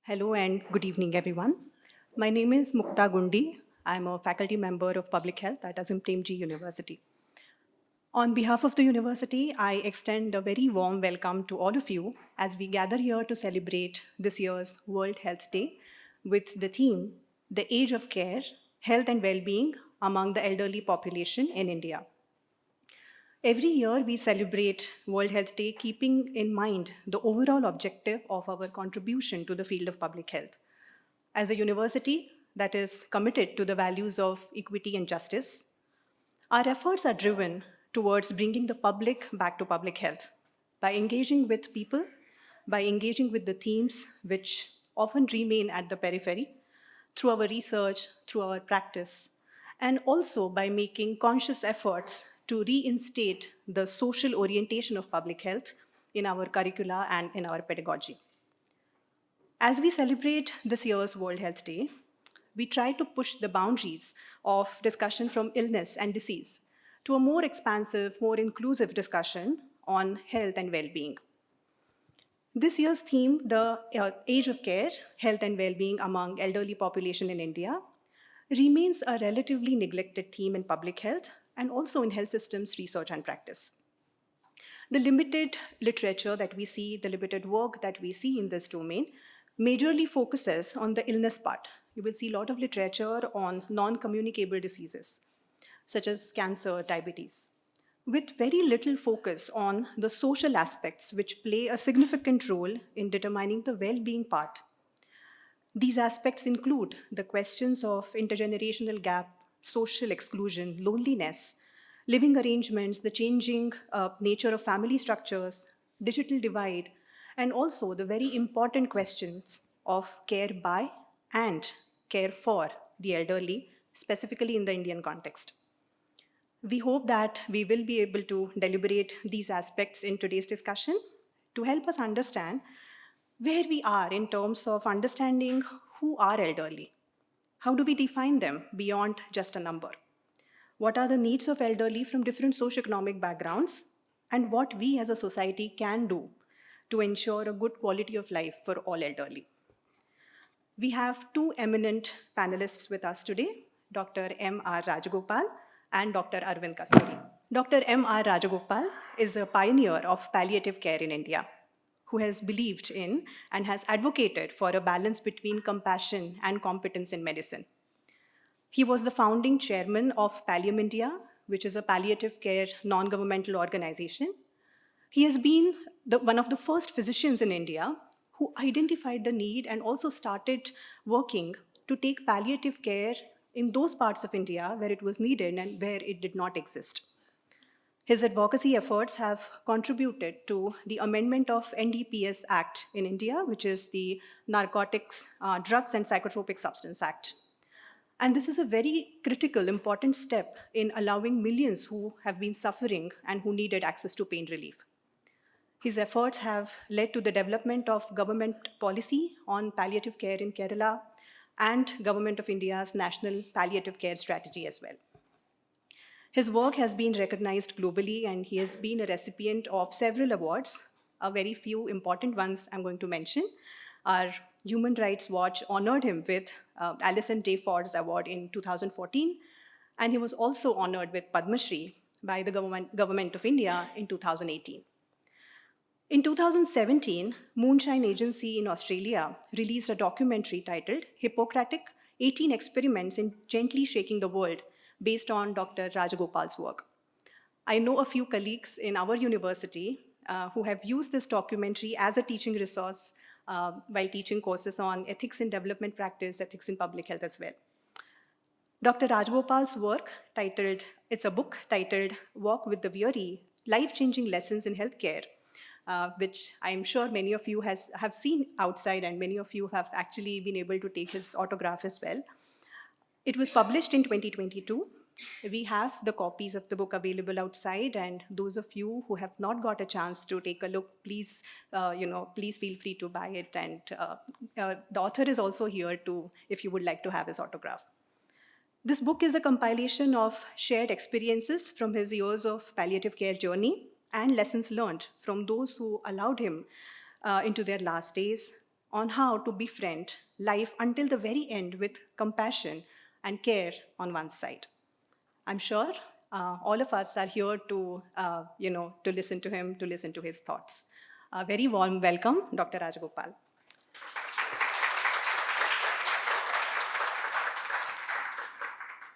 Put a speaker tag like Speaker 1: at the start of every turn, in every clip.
Speaker 1: Hello and good evening, everyone. My name is Mukta Gundi. I'm a faculty member of public health at Azim Premji University. On behalf of the university, I extend a very warm welcome to all of you as we gather here to celebrate this year's World Health Day with the theme, The Age of Care, Health and Well-being Among the Elderly Population in India. Every year, we celebrate World Health Day keeping in mind the overall objective of our contribution to the field of public health. As a university that is committed to the values of equity and justice, our efforts are driven towards bringing the public back to public health by engaging with people, by engaging with the themes which often remain at the periphery, through our research, through our practice, and also by making conscious efforts to reinstate the social orientation of public health in our curricula and in our pedagogy. As we celebrate this year's World Health Day, we try to push the boundaries of discussion from illness and disease to a more expansive, more inclusive discussion on health and well-being. This year's theme, the age of care, health and well-being among elderly population in India, remains a relatively neglected theme in public health and also in health systems research and practice. The limited literature that we see, the limited work that we see in this domain, majorly focuses on the illness part. You will see a lot of literature on non-communicable diseases, such as cancer, diabetes, with very little focus on the social aspects which play a significant role in determining the well-being part. These aspects include the questions of intergenerational gap, social exclusion, loneliness, living arrangements, the changing nature of family structures, digital divide, and also the very important questions of care by and care for the elderly, specifically in the Indian context. We hope that we will be able to deliberate these aspects in today's discussion to help us understand where we are in terms of understanding who are elderly. How do we define them beyond just a number? What are the needs of elderly from different socioeconomic backgrounds, and what we as a society can do to ensure a good quality of life for all elderly. We have two eminent panelists with us today, Dr. M.R. Rajagopal and Dr. Arvind Kasturi. Dr. M.R. Rajagopal is a pioneer of palliative care in India, who has believed in and has advocated for a balance between compassion and competence in medicine. He was the founding chairman of Pallium India, which is a palliative care non-governmental organization. He has been one of the first physicians in India who identified the need and also started working to take palliative care in those parts of India where it was needed and where it did not exist. His advocacy efforts have contributed to the amendment of NDPS Act in India, which is the Narcotics, Drugs and Psychotropic Substance Act. And this is a very critical, important step in allowing millions who have been suffering and who needed access to pain relief. His efforts have led to the development of government policy on palliative care in Kerala and Government of India's National Palliative Care Strategy as well. His work has been recognized globally, and he has been a recipient of several awards. A very few important ones I'm going to mention. Our Human Rights Watch honored him with Alison Day Ford's Award in 2014, and he was also honored with Padma Shri by the Government of India in 2018. In 2017, Moonshine Agency in Australia released a documentary titled Hippocratic 18 Experiments in Gently Shaking the World, based on Dr. Rajagopal's work. I know a few colleagues in our university who have used this documentary as a teaching resource while teaching courses on ethics in development practice, ethics in public health as well. Dr. Rajagopal's work it's a book titled Walk with the Weary, Life-Changing Lessons in Healthcare, which I'm sure many of you have seen outside, and many of you have actually been able to take his autograph as well. It was published in 2022. We have the copies of the book available outside, and those of you who have not got a chance to take a look, please, please feel free to buy it. And the author is also here if you would like to have his autograph. This book is a compilation of shared experiences from his years of palliative care journey and lessons learned from those who allowed him into their last days, on how to befriend life until the very end with compassion and care on one side. I'm sure all of us are here to listen to him, to listen to his thoughts. A very warm welcome, Dr. Rajagopal.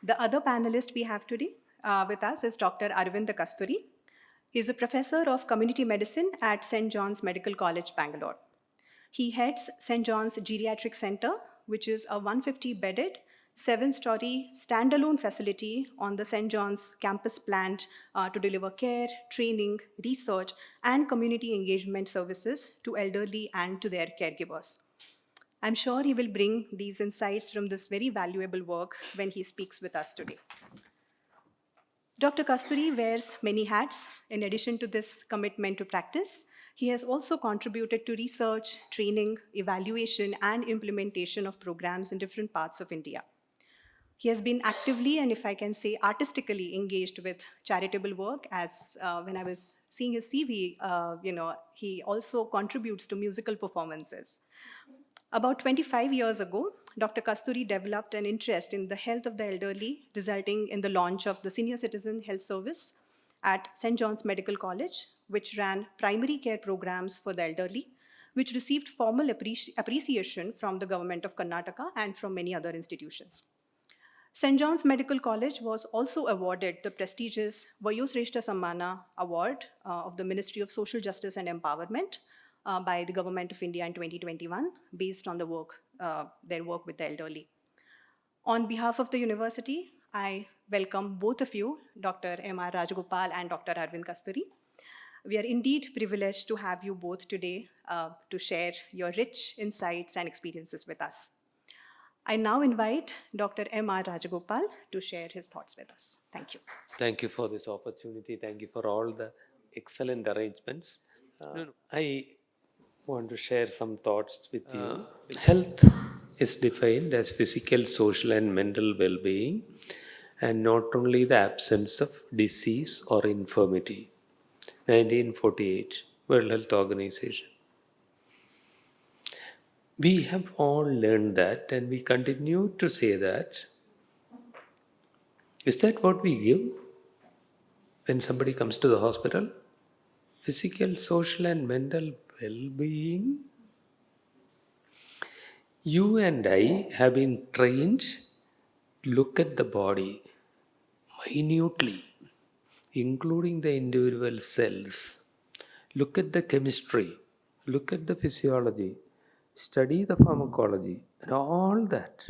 Speaker 1: The other panelist we have today with us is Dr. Arvind Kasturi. He is a professor of community medicine at St. John's Medical College, Bangalore. He heads St. John's Geriatric Center, which is a 150-bedded, 7-story standalone facility on the St. John's campus planned to deliver care, training, research, and community engagement services to elderly and to their caregivers. I'm sure he will bring these insights from this very valuable work when he speaks with us today. Dr. Kasturi wears many hats. In addition to this commitment to practice, he has also contributed to research, training, evaluation, and implementation of programs in different parts of India. He has been actively, and if I can say artistically, engaged with charitable work, as when I was seeing his CV, he also contributes to musical performances. About 25 years ago, Dr. Kasturi developed an interest in the health of the elderly, resulting in the launch of the Senior Citizen Health Service at St. John's Medical College, which ran primary care programs for the elderly, which received formal appreciation from the government of Karnataka and from many other institutions. St. John's Medical College was also awarded the prestigious Vayosreshta Sammana Award of the Ministry of Social Justice and Empowerment by the Government of India in 2021, based on their work with the elderly. On behalf of the university, I welcome both of you, Dr. M.R. Rajagopal and Dr. Arvind Kasturi. We are indeed privileged to have you both today to share your rich insights and experiences with us. I now invite Dr. M.R. Rajagopal to share his thoughts with us. Thank you.
Speaker 2: Thank you for this opportunity. Thank you for all the excellent arrangements. I want to share some thoughts with you. Health is defined as physical, social, and mental well-being, and not only the absence of disease or infirmity. 1948, World Health Organization. We have all learned that, and we continue to say that. Is that what we give when somebody comes to the hospital? Physical, social, and mental well-being. You and I have been trained to look at the body minutely, including the individual cells. Look at the chemistry, look at the physiology, study the pharmacology, and all that.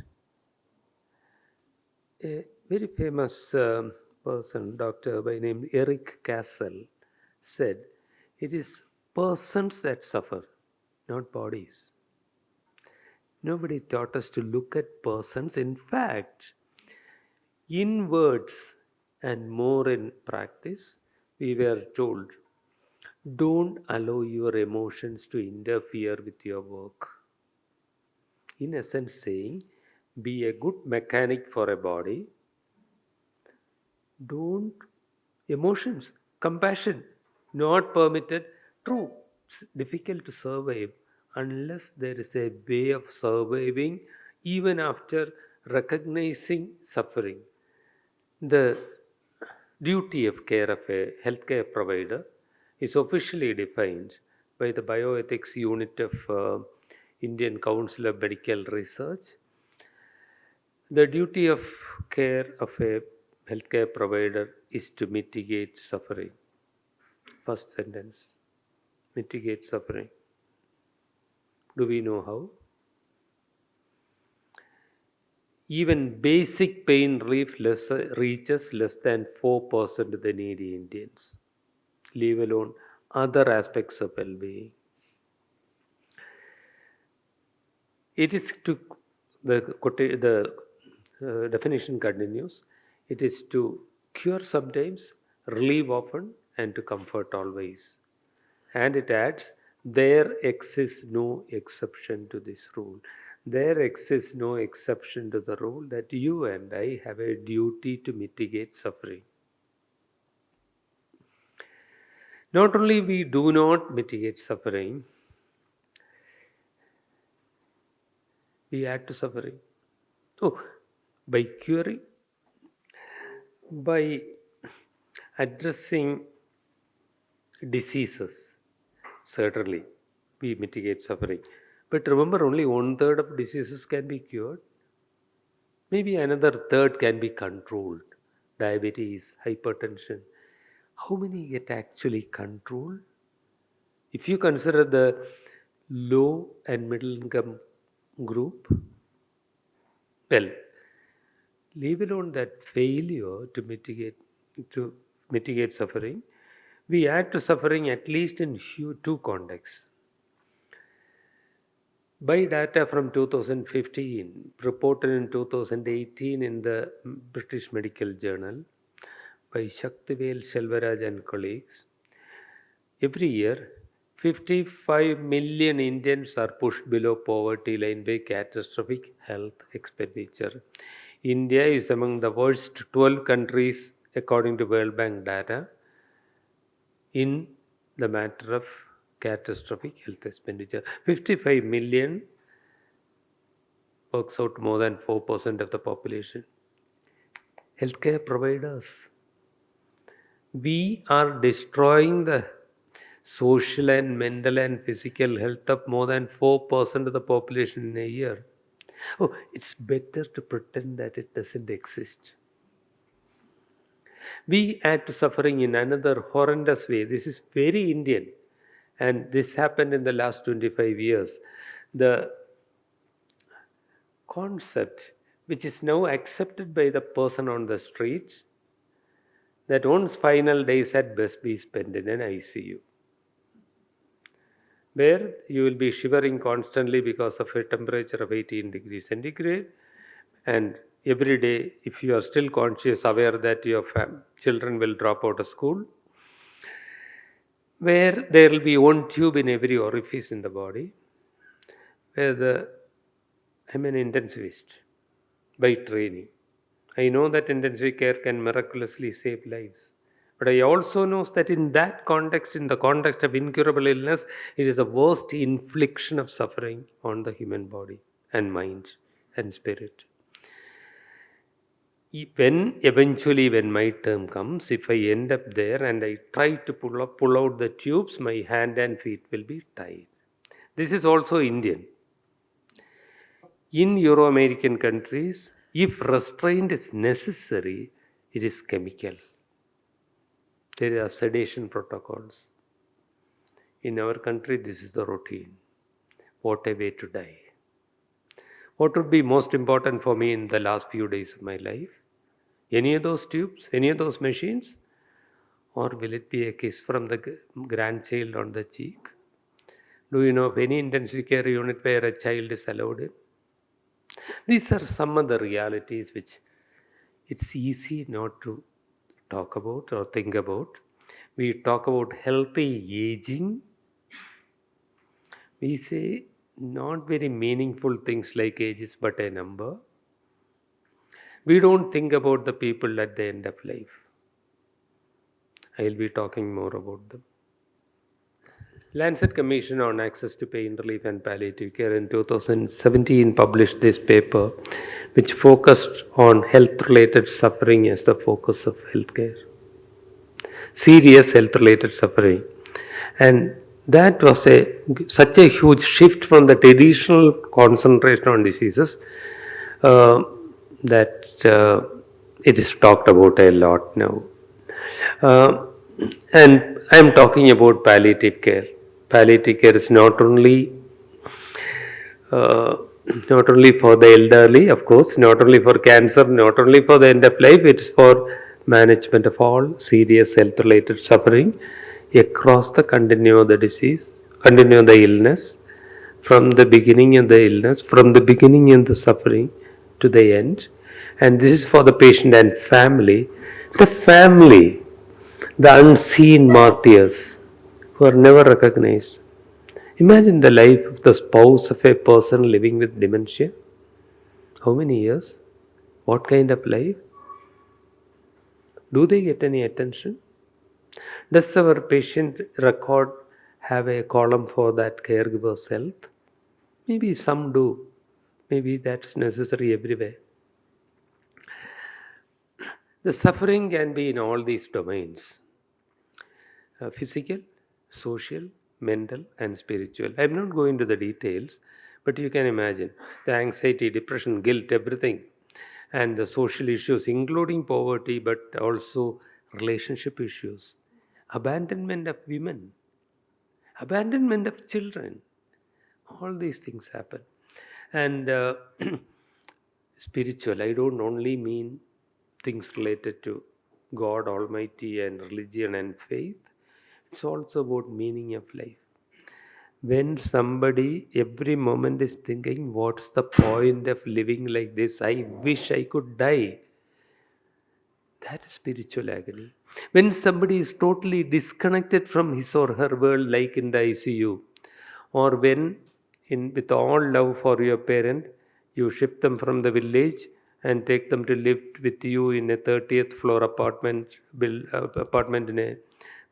Speaker 2: A very famous person, doctor by name Eric Cassel, said, "It is persons that suffer, not bodies." Nobody taught us to look at persons. In fact, in words and more in practice, we were told, don't allow your emotions to interfere with your work. In essence, saying, be a good mechanic for a body. Don't emotions, compassion, not permitted. True, it's difficult to survive unless there is a way of surviving even after recognizing suffering. The duty of care of a healthcare provider is officially defined by the bioethics unit of Indian Council of Medical Research. The duty of care of a healthcare provider is to mitigate suffering. First sentence, mitigate suffering. Do we know how? Even basic pain relief reaches less than 4% of the needy Indians, leave alone other aspects of well-being. It is to, the definition continues, it is to cure sometimes, relieve often, and to comfort always. And it adds, there exists no exception to this rule. There exists no exception to the rule that you and I have a duty to mitigate suffering. Not only we do not mitigate suffering, we add to suffering. Oh, by curing, by addressing diseases, certainly we mitigate suffering. But remember, only one third of diseases can be cured. Maybe another third can be controlled. Diabetes, hypertension. How many get actually controlled? If you consider the low and middle income group, well, leave alone that failure to mitigate suffering, we add to suffering at least in two contexts. By data from 2015, reported in 2018 in the British Medical Journal by Shaktivel Selvaraj and colleagues, every year 55 million Indians are pushed below poverty line by catastrophic health expenditure. India is among the worst 12 countries according to World Bank data in the matter of catastrophic health expenditure. 55 million works out more than 4% of the population. Healthcare providers. We are destroying the social and mental and physical health of more than 4% of the population in a year. Oh, it's better to pretend that it doesn't exist. We add to suffering in another horrendous way. This is very Indian, and this happened in the last 25 years. The concept, which is now accepted by the person on the street, that one's final days had best be spent in an ICU, where you will be shivering constantly because of a temperature of 18 degrees centigrade. And every day, if you are still conscious, aware that your children will drop out of school, where there will be one tube in every orifice in the body, where I'm an intensivist by training. I know that intensive care can miraculously save lives. But I also know that in that context, in the context of incurable illness, it is the worst infliction of suffering on the human body and mind and spirit. When my term comes, if I end up there and I try to pull out the tubes, my hand and feet will be tied. This is also Indian. In Euro American countries, if restraint is necessary, it is chemical. There are sedation protocols. In our country, this is the routine. What a way to die. What would be most important for me in the last few days of my life? Any of those tubes? Any of those machines? Or will it be a kiss from the grandchild on the cheek? Do you know of any intensive care unit where a child is allowed in? These are some of the realities which it's easy not to talk about or think about. We talk about healthy aging. We say not very meaningful things like age is but a number. We don't think about the people at the end of life. I'll be talking more about them. Lancet Commission on Access to Pain Relief and Palliative Care in 2017 published this paper, which focused on health-related suffering as the focus of healthcare. Serious health-related suffering. And that was such a huge shift from the traditional concentration on diseases uh, that it is talked about a lot now. Uh, and I am talking about palliative care. Palliative care is uh, not only for the elderly, of course, not only for cancer, not only for the end of life, it's for management of all serious health-related suffering across the continuum of the disease, continuum of the illness, from the beginning of the illness, from the beginning of the suffering to the end. And this is for the patient and family. The family, the unseen martyrs who are never recognized. Imagine the life of the spouse of a person living with dementia. How many years? What kind of life? Do they get any attention? Does our patient record have a column for that caregiver's health? Maybe some do. Maybe that's necessary everywhere. The suffering can be in all these domains: physical, social, mental, and spiritual. I'm not going to the details, but you can imagine the anxiety, depression, guilt, everything, and the social issues, including poverty, but also relationship issues, abandonment of women, abandonment of children. All these things happen. And spiritual, I don't only mean things related to God Almighty and religion and faith. It's also about meaning of life. When somebody every moment is thinking, what's the point of living like this? I wish I could die. That is spiritual agony. When somebody is totally disconnected from his or her world, like in the ICU, or when, with all love for your parent, you shift them from the village and take them to live with you in a 30th floor apartment in a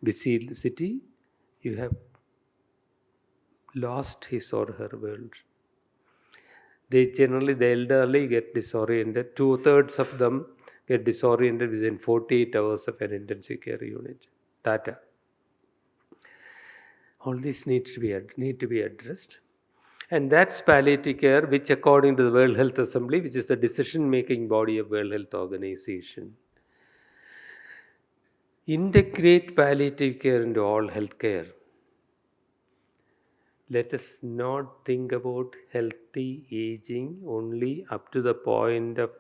Speaker 2: busy city, you have lost his or her world. They generally, the elderly get disoriented. Two-thirds of them get disoriented within 48 hours of an intensive care unit. Data. All this need to be addressed. And that's palliative care, which according to the World Health Assembly, which is the decision-making body of World Health Organization, integrate palliative care into all healthcare. Let us not think about healthy aging only up to the point of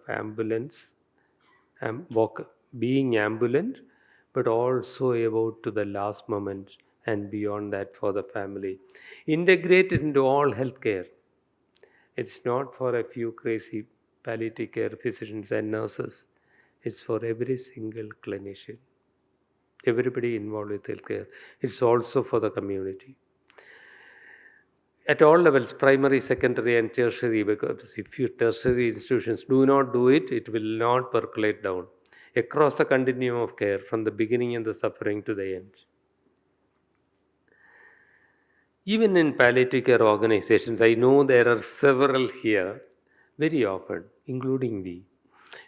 Speaker 2: being ambulant, but also about to the last moment and beyond that for the family. Integrate it into all healthcare. It's not for a few crazy palliative care physicians and nurses. It's for every single clinician, everybody involved with healthcare. It's also for the community. At all levels, primary, secondary, and tertiary, because if your tertiary institutions do not do it, it will not percolate down across the continuum of care from the beginning and the suffering to the end. Even in palliative care organizations, I know there are several here, very often, including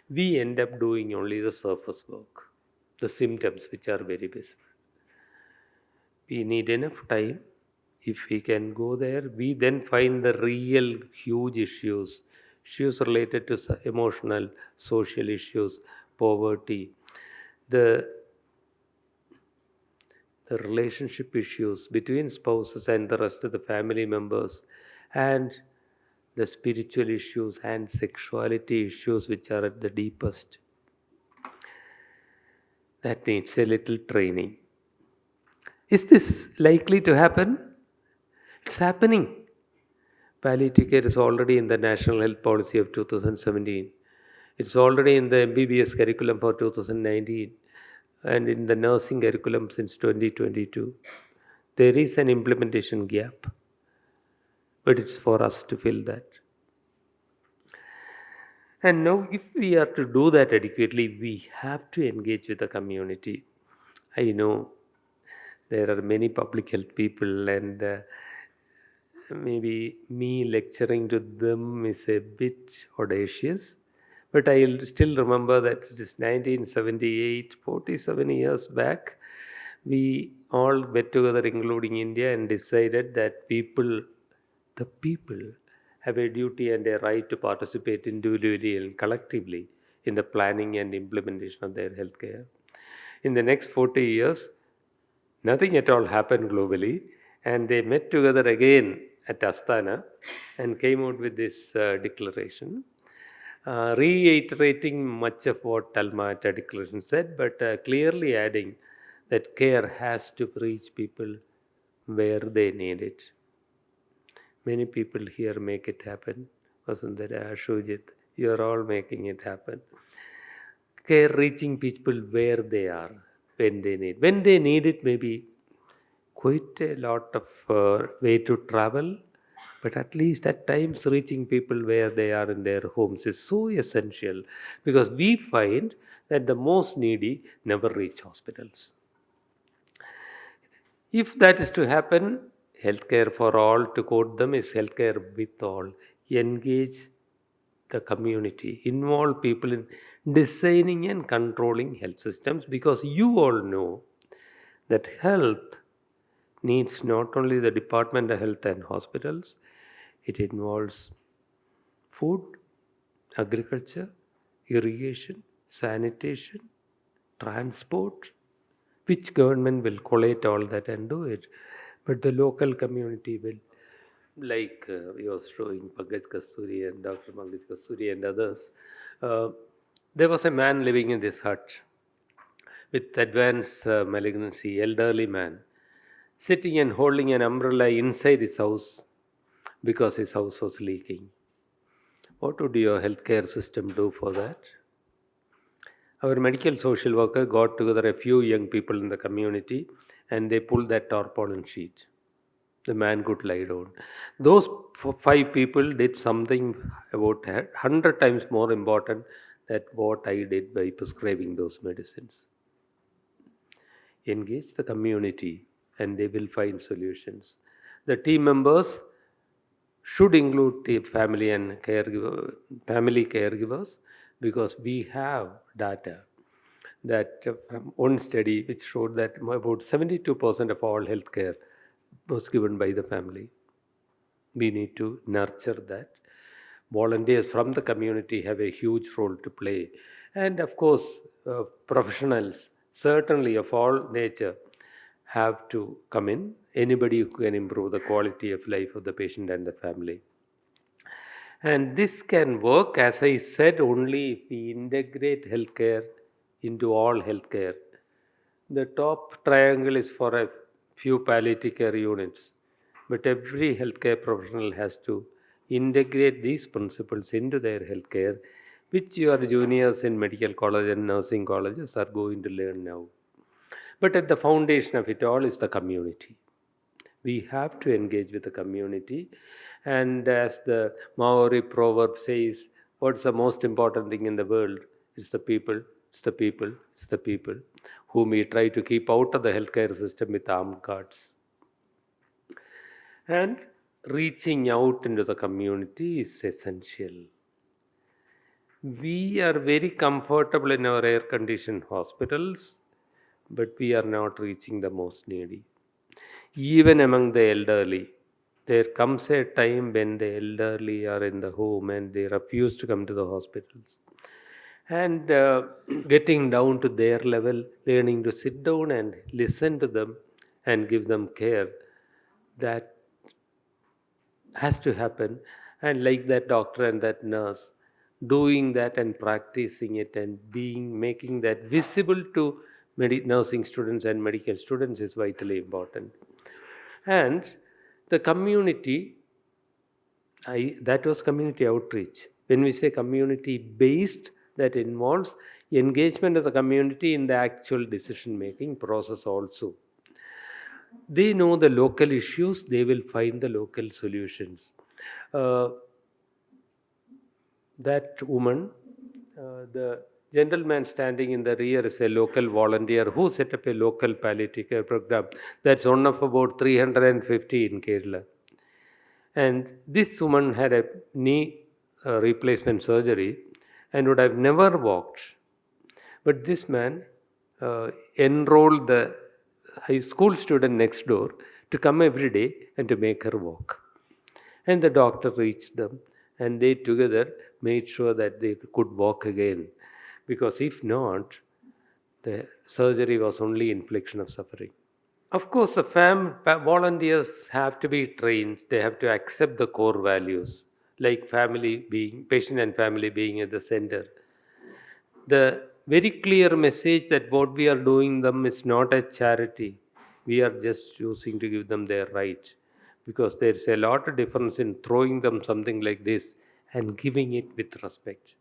Speaker 2: we end up doing only the surface work, the symptoms which are very visible. We need enough time. If we can go there, we then find the real huge issues related to emotional, social issues, poverty, the the relationship issues between spouses and the rest of the family members, and the spiritual issues and sexuality issues which are at the deepest. That needs a little training. Is this likely to happen? It's happening. Palliative care is already in the National Health Policy of 2017. It's already in the MBBS curriculum for 2019 and in the nursing curriculum since 2022. There is an implementation gap, but it's for us to fill that. And now, if we are to do that adequately, we have to engage with the community. I know there are many public health people, and maybe me lecturing to them is a bit audacious. But I'll still remember that it is 1978, 47 years back. We all met together, including India, and decided that the people, have a duty and a right to participate individually and collectively in the planning and implementation of their healthcare. In the next 40 years, nothing at all happened globally, and they met together again at Astana and came out with this declaration, reiterating much of what Alma Ata declaration said, but clearly adding that care has to reach people where they need it. Many people here make it happen. Vasundhara, Shujit, you are all making it happen. Care reaching people where they are, when they need. When they need it, maybe quite a lot of way to travel, but at least at times reaching people where they are in their homes is so essential, because we find that the most needy never reach hospitals. If that is to happen, healthcare for all, to quote them, is healthcare with all. Engage the community, involve people in designing and controlling health systems, because you all know that health needs not only the Department of Health and hospitals, it involves food, agriculture, irrigation, sanitation, transport, which government will collate all that and do it. But the local community will, like we was showing Pankaj Kasturi and Dr. Pankaj Kasturi and others. Uh, there was a man living in this hut with advanced malignancy, elderly man, sitting and holding an umbrella inside his house because his house was leaking. What would your healthcare system do for that? Our medical social worker got together a few young people in the community and they pulled that tarpaulin sheet. The man could lie down. Those five people did something about 100 times more important than what I did by prescribing those medicines. Engage the community and they will find solutions. The team members should include the family caregivers, because we have data that from one study which showed that about 72% of all healthcare was given by the family. We need to nurture that. Volunteers from the community have a huge role to play. And of course, professionals, certainly of all nature, have to come in. Anybody who can improve the quality of life of the patient and the family. And this can work, as I said, only if we integrate healthcare into all healthcare. The top triangle is for a few palliative care units, but every healthcare professional has to integrate these principles into their healthcare, which your juniors in medical college and nursing colleges are going to learn now. But at the foundation of it all is the community. We have to engage with the community. And as the Maori proverb says, what's the most important thing in the world? It's the people, it's the people, it's the people, whom we try to keep out of the healthcare system with armed guards. And reaching out into the community is essential. We are very comfortable in our air conditioned hospitals, but we are not reaching the most needy. Even among the elderly, there comes a time when the elderly are in the home and they refuse to come to the hospitals. And getting down to their level, learning to sit down and listen to them and give them care, that has to happen. And like that doctor and that nurse, doing that and practicing it and making that visible to nursing students and medical students is vitally important. And the community, that was community outreach. When we say community based, that involves engagement of the community in the actual decision making process also. They know the local issues, they will find the local solutions. Uh, that woman, the gentleman standing in the rear is a local volunteer who set up a local palliative care program. That's one of about 350 in Kerala. And this woman had a knee replacement surgery and would have never walked. But this man enrolled the high school student next door to come every day and to make her walk. And the doctor reached them and they together made sure that they could walk again. Because if not, the surgery was only infliction of suffering. Of course, the volunteers have to be trained. They have to accept the core values, like patient and family being at the center. The very clear message that what we are doing them is not a charity. We are just choosing to give them their right, because there's a lot of difference in throwing them something like this and giving it with respect.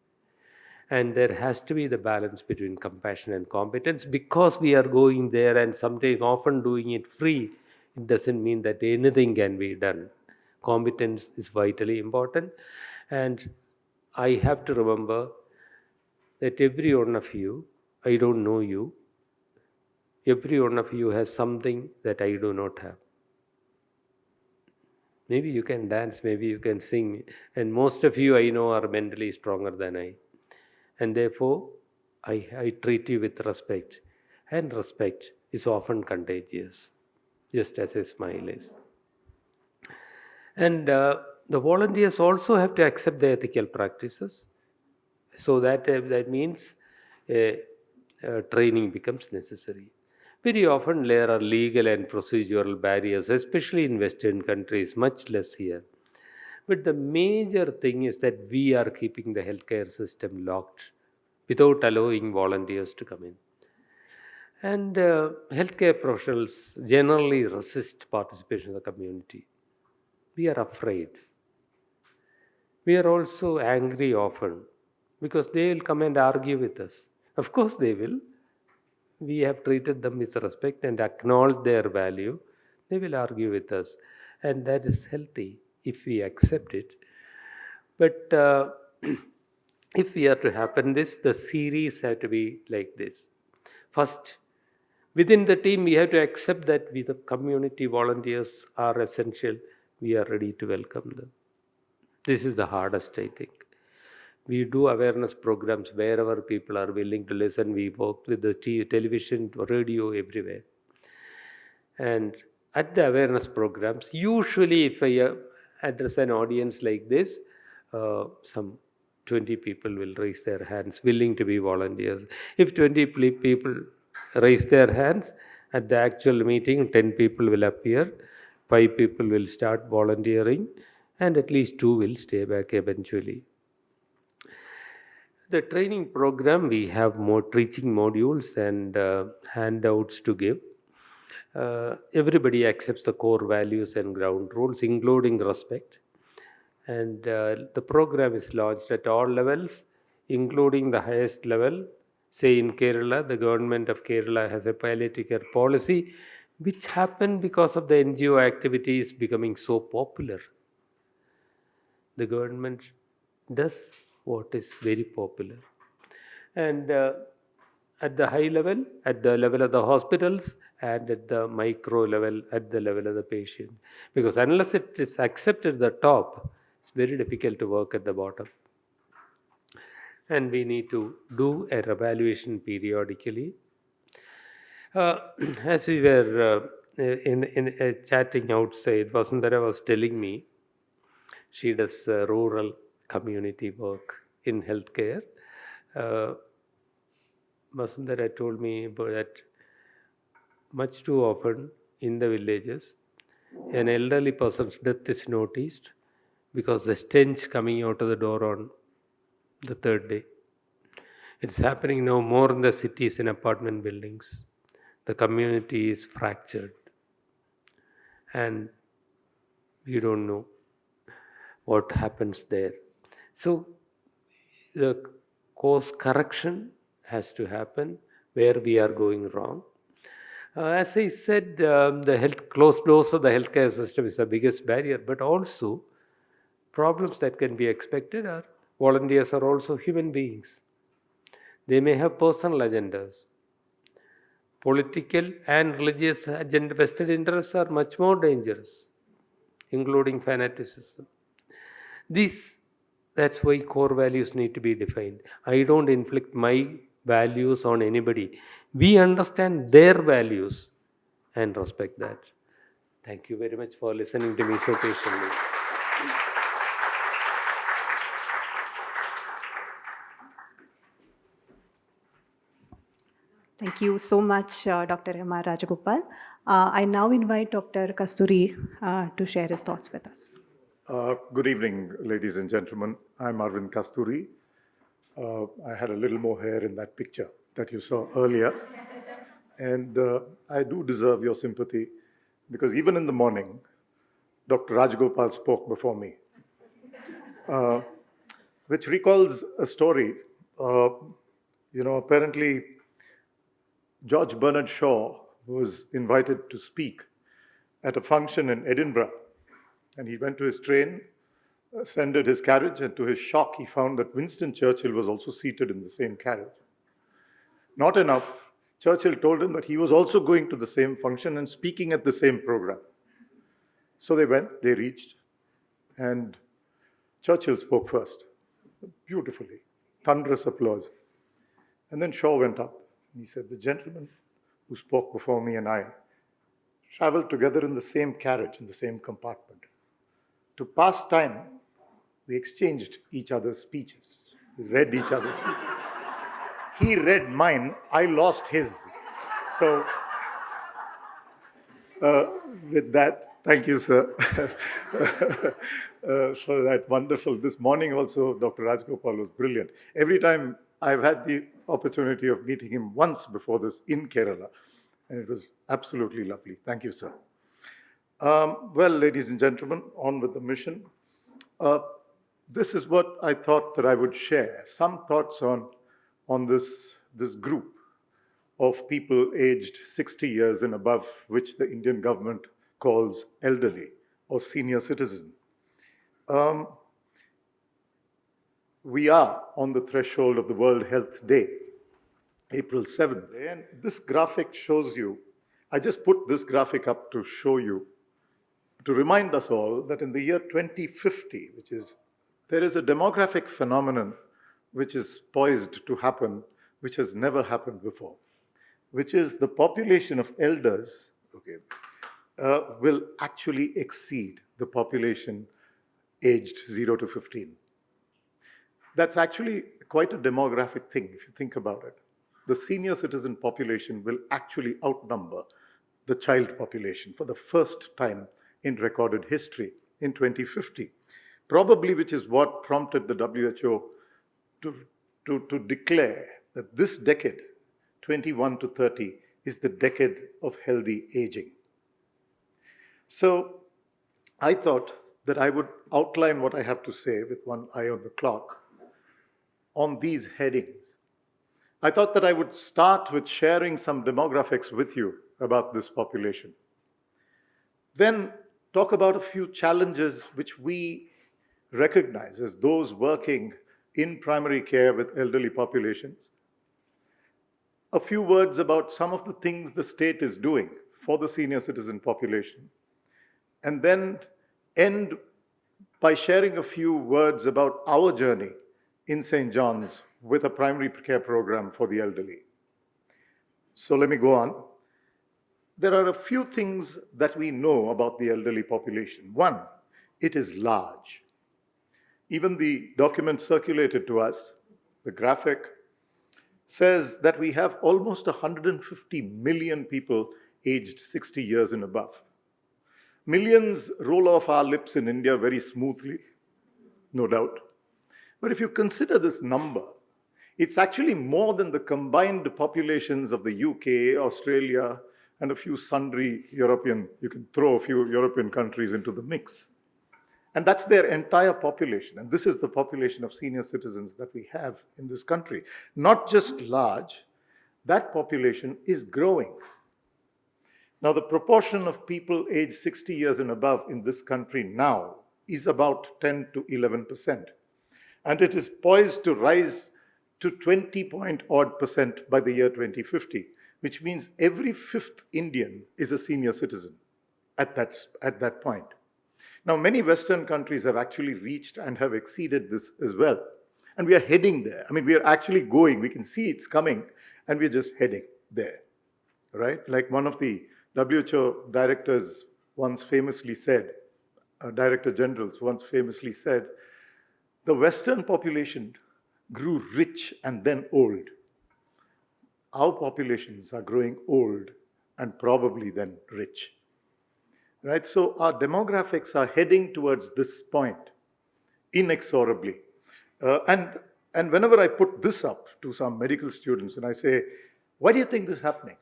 Speaker 2: And there has to be the balance between compassion and competence, because we are going there and sometimes often doing it free. It doesn't mean that anything can be done. Competence is vitally important. And I have to remember that every one of you, I don't know you, every one of you has something that I do not have. Maybe you can dance, maybe you can sing. And most of you I know are mentally stronger than I. And therefore, I treat you with respect. And respect is often contagious, just as a smile is. And the volunteers also have to accept the ethical practices. So that means training becomes necessary. Very often there are legal and procedural barriers, especially in Western countries, much less here. But the major thing is that we are keeping the healthcare system locked without allowing volunteers to come in. And healthcare professionals generally resist participation in the community. We are afraid. We are also angry often because they will come and argue with us. Of course, they will. We have treated them with respect and acknowledged their value. They will argue with us, and that is healthy if we accept it. But if we are to happen this, the series have to be like this. First, within the team, we have to accept that we, the community volunteers, are essential. We are ready to welcome them. This is the hardest, I think. We do awareness programs wherever people are willing to listen. We work with the television, radio, everywhere. And at the awareness programs, usually if I address an audience like this, some 20 people will raise their hands, willing to be volunteers. If 20 people raise their hands, at the actual meeting, 10 people will appear, 5 people will start volunteering, and at least 2 will stay back eventually. The training program, we have more teaching modules and handouts to give. Everybody accepts the core values and ground rules, including respect. And the program is launched at all levels, including the highest level. Say in Kerala, the government of Kerala has a palliative care policy, which happened because of the NGO activities becoming so popular. The government does what is very popular. And at the high level, at the level of the hospitals, and at the micro level, at the level of the patient. Because unless it is accepted at the top, it's very difficult to work at the bottom. And we need to do an evaluation periodically. As we were in chatting outside, Vasundhara was telling me she does rural community work in healthcare. Vasundhara told me that much too often in the villages, an elderly person's death is noticed because the stench coming out of the door on the third day. It's happening now more in the cities and apartment buildings. The community is fractured, and we don't know what happens there. So the course correction has to happen where we are going wrong. As I said, the closed doors of the healthcare system is the biggest barrier, but also problems that can be expected are volunteers are also human beings. They may have personal agendas. Political and religious agenda, vested interests are much more dangerous, including fanaticism. That's why core values need to be defined. I don't inflict my values on anybody. We understand their values and respect that. Thank you very much for listening to me so patiently.
Speaker 1: Thank you so much, Dr. M.R. Rajagopal. I now invite Dr. Kasturi to share his thoughts with us.
Speaker 3: Good evening, ladies and gentlemen. I'm Arvind Kasturi. I had a little more hair in that picture that you saw earlier. And I do deserve your sympathy because even in the morning, Dr. Rajagopal spoke before me, which recalls a story. Apparently, George Bernard Shaw was invited to speak at a function in Edinburgh. And he went to his train, ascended his carriage, and to his shock, he found that Winston Churchill was also seated in the same carriage. Not enough, Churchill told him that he was also going to the same function and speaking at the same program. So they went, they reached, And Churchill spoke first, beautifully, thunderous applause. And then Shaw went up and he said, "The gentleman who spoke before me and I traveled together in the same carriage, in the same compartment. To pass time, we exchanged each other's speeches. We read each other's speeches. He read mine, I lost his." So, with that, thank you, sir, for that wonderful. This morning also, Dr. Rajgopal was brilliant. Every time I've had the opportunity of meeting him once before this in Kerala, and it was absolutely lovely. Thank you, sir. Well, ladies and gentlemen, on with the mission. This is what I thought that I would share. Some thoughts on this group of people aged 60 years and above, which the Indian government calls elderly or senior citizen. We are on the threshold of the World Health Day, April 7th. And this graphic shows you, I just put this graphic up to show you, to remind us all that in the year 2050, there is a demographic phenomenon which is poised to happen, which has never happened before, which is the population of elders will actually exceed the population aged 0 to 15. That's actually quite a demographic thing, if you think about it. The senior citizen population will actually outnumber the child population for the first time in recorded history in 2050. Probably, which is what prompted the WHO to declare that this decade, 21 to 30, is the decade of healthy aging. So I thought that I would outline what I have to say with one eye on the clock on these headings. I thought that I would start with sharing some demographics with you about this population. Then talk about a few challenges which we recognize as those working in primary care with elderly populations. A few words about some of the things the state is doing for the senior citizen population. And then end by sharing a few words about our journey in St. John's with a primary care program for the elderly. So let me go on. There are a few things that we know about the elderly population. One, it is large. Even the document circulated to us, the graphic, says that we have almost 150 million people aged 60 years and above. Millions roll off our lips in India very smoothly, no doubt. But if you consider this number, it's actually more than the combined populations of the UK, Australia, and a few sundry European, you can throw a few European countries into the mix. And that's their entire population. And this is the population of senior citizens that we have in this country. Not just large, that population is growing. Now, the proportion of people aged 60 years and above in this country now is about 10 to 11%. And it is poised to rise to 20-odd% by the year 2050, which means every fifth Indian is a senior citizen at that point. Now, many Western countries have actually reached and have exceeded this as well. And we are heading there. I mean, we are actually going. We can see it's coming, and we're just heading there, right? Like one of the WHO directors once famously said, Director Generals once famously said, the Western population grew rich and then old. Our populations are growing old and probably then rich. Right? So our demographics are heading towards this point, inexorably. And whenever I put this up to some medical students and I say, why do you think this is happening?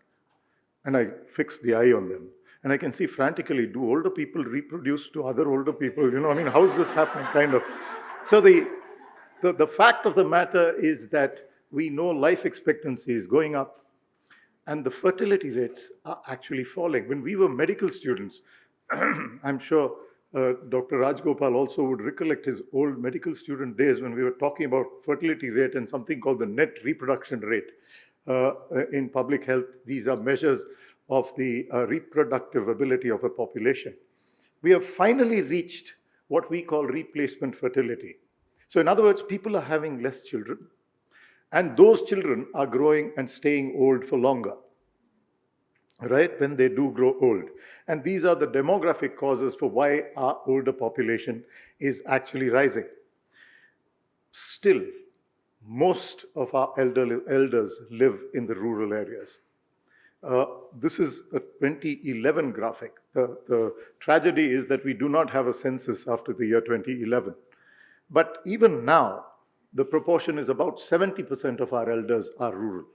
Speaker 3: And I fix the eye on them. And I can see frantically, do older people reproduce to other older people? You know, I mean, how is this happening, kind of? So the fact of the matter is that we know life expectancy is going up and the fertility rates are actually falling. When we were medical students, I'm sure Dr. Rajgopal also would recollect his old medical student days when we were talking about fertility rate and something called the net reproduction rate. In public health, these are measures of the reproductive ability of the population. We have finally reached what we call replacement fertility. So in other words, people are having less children, and those children are growing and staying old for longer, right, when they do grow old. And these are the demographic causes for why our older population is actually rising. Still, most of our elders live in the rural areas. This is a 2011 graphic. The tragedy is that we do not have a census after the year 2011. But even now, the proportion is about 70% of our elders are rural.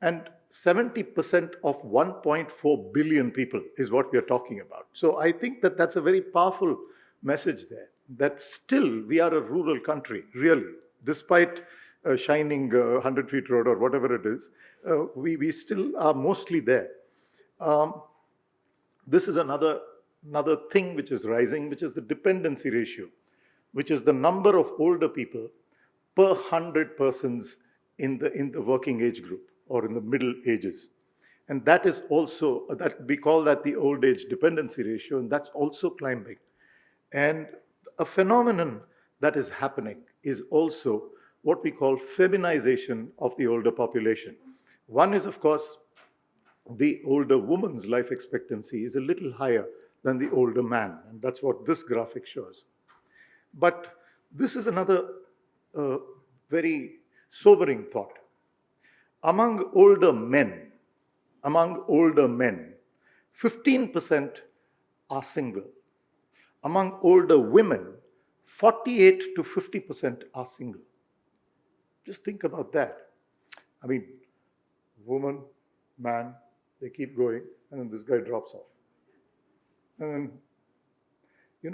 Speaker 3: And 70% of 1.4 billion people is what we are talking about. So I think that that's a very powerful message there, that still we are a rural country, really, despite shining 100 feet road or whatever it is, we still are mostly there. This is another thing which is rising, which is the dependency ratio, which is the number of older people per 100 persons in the working age group or in the middle ages. And that is also, that we call that the old age dependency ratio, and that's also climbing. And a phenomenon that is happening is also what we call feminization of the older population. One is, of course, the older woman's life expectancy is a little higher than the older man, and that's what this graphic shows. But this is another very sobering thought. Among older men, 15% are single. Among older women, 48 to 50% are single. Just think about that. I mean, woman, man, they keep going, and then this guy drops off. And,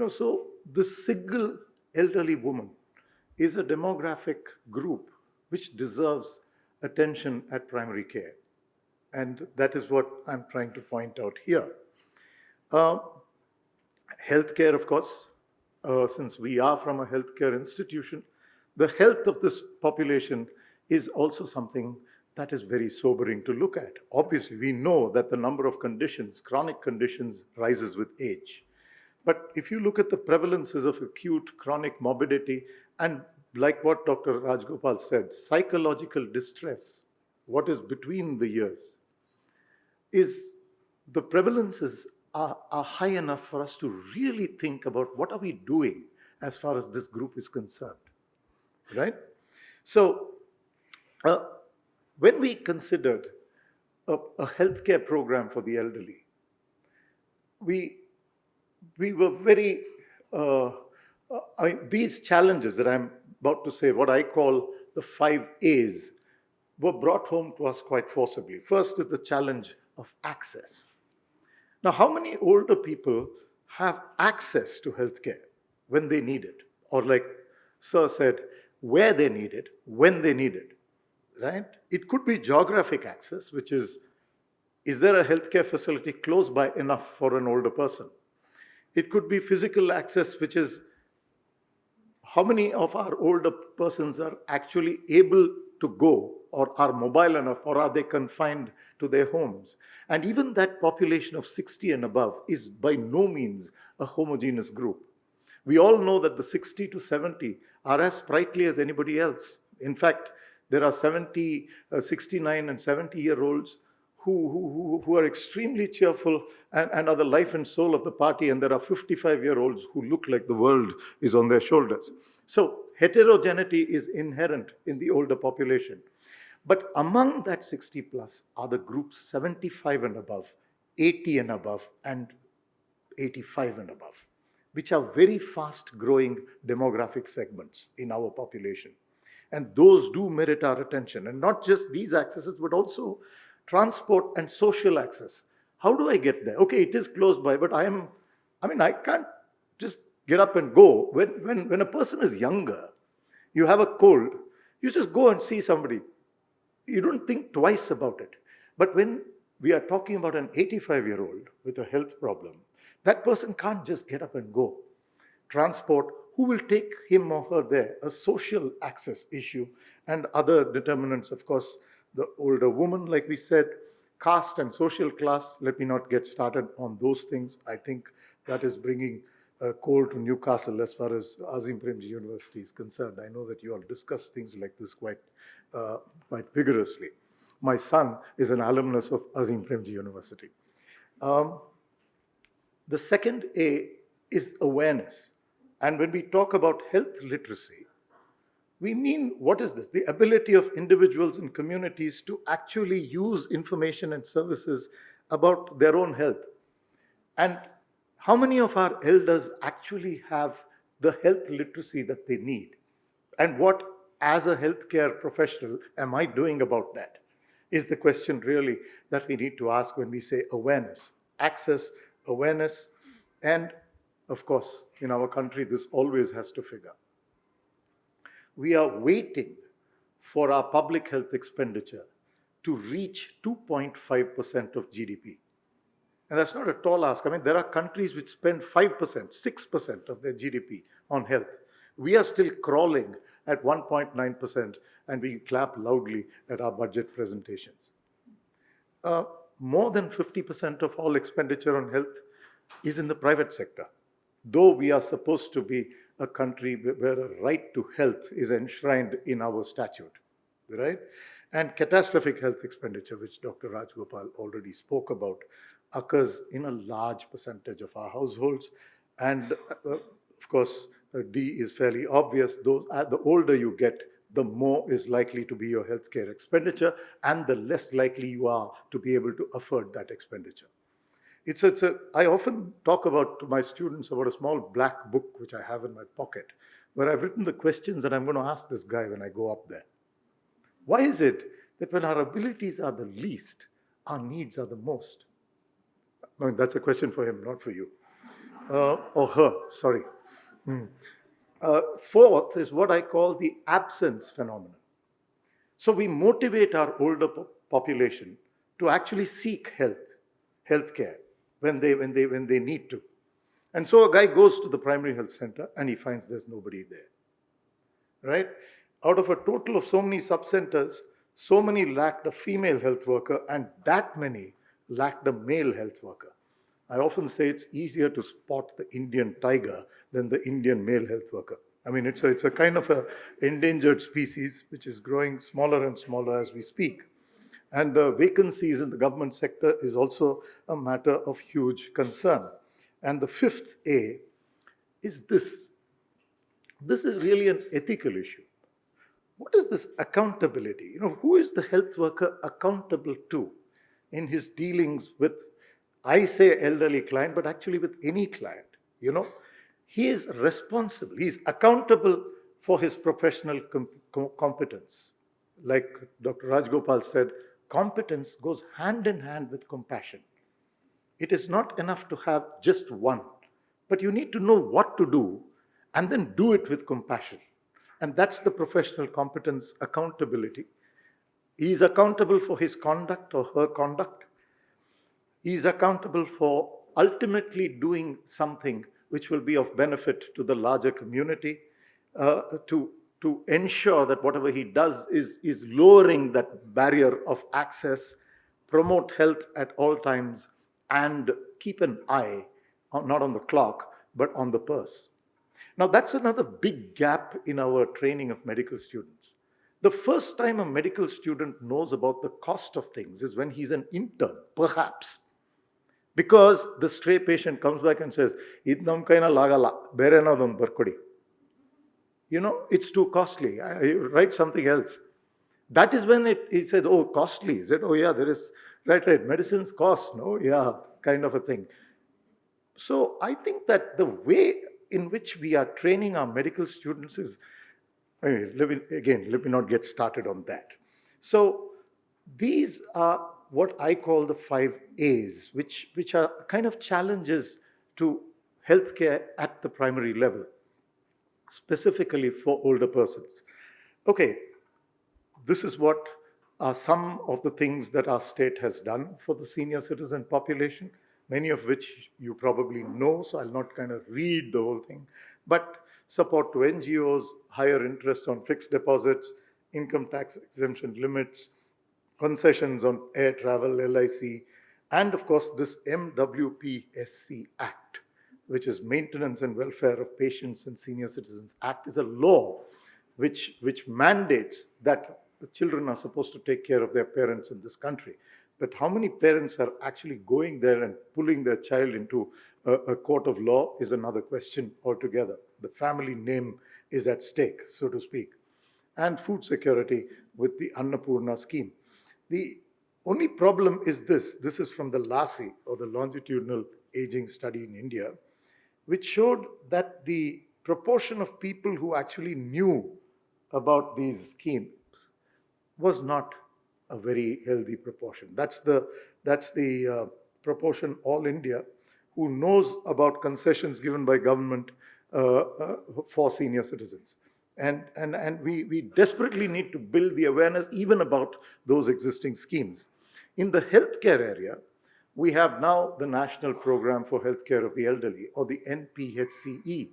Speaker 3: so the single elderly woman is a demographic group which deserves attention at primary care. And that is what I'm trying to point out here. Healthcare, of course, since we are from a healthcare institution, the health of this population is also something that is very sobering to look at. Obviously, we know that the number of conditions, chronic conditions, rises with age. But if you look at the prevalences of acute chronic morbidity, and like what Dr. Rajgopal said, psychological distress, what is between the years, is the prevalences are high enough for us to really think about what are we doing as far as this group is concerned, right? So when we considered a healthcare program for the elderly, we were very, these challenges that I'm about to say, what I call the 5 A's, were brought home to us quite forcibly. First is the challenge of access. Now, how many older people have access to healthcare when they need it? Or like Sir said, where they need it, when they need it, right? It could be geographic access, which is there a healthcare facility close by enough for an older person? It could be physical access, which is how many of our older persons are actually able to go or are mobile enough, or are they confined to their homes? And even that population of 60 and above is by no means a homogeneous group. We all know that the 60 to 70 are as sprightly as anybody else. In fact, there are 69 and 70-year-olds who are extremely cheerful and are the life and soul of the party, and there are 55-year-olds who look like the world is on their shoulders. So heterogeneity is inherent in the older population. But among that 60 plus are the groups 75 and above, 80 and above, and 85 and above, which are very fast growing demographic segments in our population. And those do merit our attention. And not just these accesses, but also transport and social access. How do I get there? Okay, it is close by, but I can't just get up and go. When a person is younger, you have a cold, you just go and see somebody. You don't think twice about it. But when we are talking about an 85-year-old with a health problem, that person can't just get up and go. Transport, who will take him or her there? A social access issue, and other determinants, of course, the older woman, like we said, caste and social class. Let me not get started on those things. I think that is bringing coal to Newcastle as far as Azim Premji University is concerned. I know that you all discuss things like this quite vigorously. My son is an alumnus of Azim Premji University. The second A is awareness. And when we talk about health literacy, we mean, what is this? The ability of individuals and communities to actually use information and services about their own health. And how many of our elders actually have the health literacy that they need? And what, as a healthcare professional, am I doing about that? Is the question really that we need to ask when we say awareness, access, awareness, and of course, in our country, this always has to figure. We are waiting for our public health expenditure to reach 2.5% of GDP. And that's not a tall ask. I mean, there are countries which spend 5%, 6% of their GDP on health. We are still crawling at 1.9%, and we clap loudly at our budget presentations. More than 50% of all expenditure on health is in the private sector, though we are supposed to be a country where a right to health is enshrined in our statute, right? And catastrophic health expenditure, which Dr. Rajgopal already spoke about, occurs in a large percentage of our households. And of course, D is fairly obvious. The older you get, the more is likely to be your healthcare expenditure, and the less likely you are to be able to afford that expenditure. I often talk to my students about a small black book which I have in my pocket, where I've written the questions that I'm going to ask this guy when I go up there. Why is it that when our abilities are the least, our needs are the most? I mean, that's a question for him, not for you. Or her, sorry. Fourth is what I call the absence phenomenon. So we motivate our older population to actually seek healthcare when they need to. And so a guy goes to the primary health center and he finds there's nobody there, right? Out of a total of so many sub-centers, so many lacked a female health worker and that many lacked a male health worker. I often say it's easier to spot the Indian tiger than the Indian male health worker. I mean, it's a kind of an endangered species which is growing smaller and smaller as we speak. And the vacancies in the government sector is also a matter of huge concern. And the fifth A is this. This is really an ethical issue. What is this accountability? Who is the health worker accountable to in his dealings with, I say elderly client, but actually with any client? He is responsible. He is accountable for his professional competence. Like Dr. Rajgopal said, competence goes hand in hand with compassion. It is not enough to have just one, but you need to know what to do and then do it with compassion. And that's the professional competence accountability. He is accountable for his conduct or her conduct. He is accountable for ultimately doing something which will be of benefit to the larger community, to ensure that whatever he does is lowering that barrier of access, promote health at all times, and keep an eye, not on the clock, but on the purse. Now, that's another big gap in our training of medical students. The first time a medical student knows about the cost of things is when he's an intern, perhaps. Because the stray patient comes back and says, "Idnam kaina lagala, bere nadon barkodi." It's too costly. I write something else. That is when it says, "Oh, costly." Is it? "Oh, yeah, there is." Right. Medicines cost. No, yeah, kind of a thing. So I think that the way in which we are training our medical students is, let me not get started on that. So these are what I call the 5 A's, which are kind of challenges to healthcare at the primary level, specifically for older persons. Okay, this is what are some of the things that our state has done for the senior citizen population, many of which you probably know, so I'll not kind of read the whole thing. But support to NGOs, higher interest on fixed deposits, income tax exemption limits, concessions on air travel, LIC, and of course this MWPSC Act, which is Maintenance and Welfare of Patients and Senior Citizens Act, is a law which mandates that the children are supposed to take care of their parents in this country. But how many parents are actually going there and pulling their child into a court of law is another question altogether. The family name is at stake, so to speak. And food security with the Annapurna scheme. The only problem is this is from the LASI, or the Longitudinal Aging Study in India, which showed that the proportion of people who actually knew about these schemes was not a very healthy proportion. That's the proportion all India who knows about concessions given by government for senior citizens. And we desperately need to build the awareness even about those existing schemes. In the healthcare area, we have now the National Program for Healthcare of the Elderly, or the NPHCE.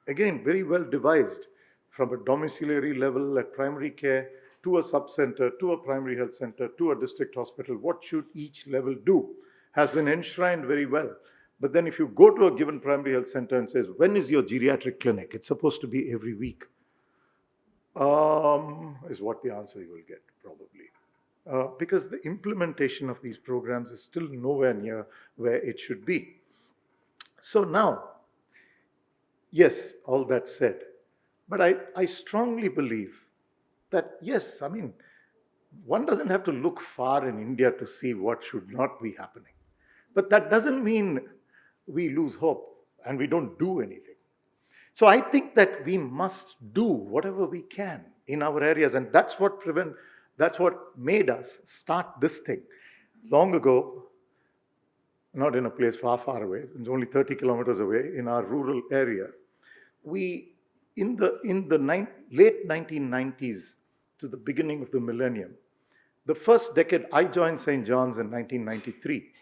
Speaker 3: Again, very well devised, from a domiciliary level at primary care to a sub-center, to a primary health center, to a district hospital. What should each level do has been enshrined very well. But then if you go to a given primary health center and says, when is your geriatric clinic? It's supposed to be every week. Is what the answer you will get, probably. Because the implementation of these programs is still nowhere near where it should be. So now, yes, all that said, but I strongly believe that, yes, I mean, one doesn't have to look far in India to see what should not be happening. But that doesn't mean we lose hope and we don't do anything. So I think that we must do whatever we can in our areas, and that's what made us start this thing. Long ago, not in a place far, far away, it's only 30 kilometers away, in our rural area, we, in the late 1990s to the beginning of the millennium, the first decade, I joined St. John's in 1993.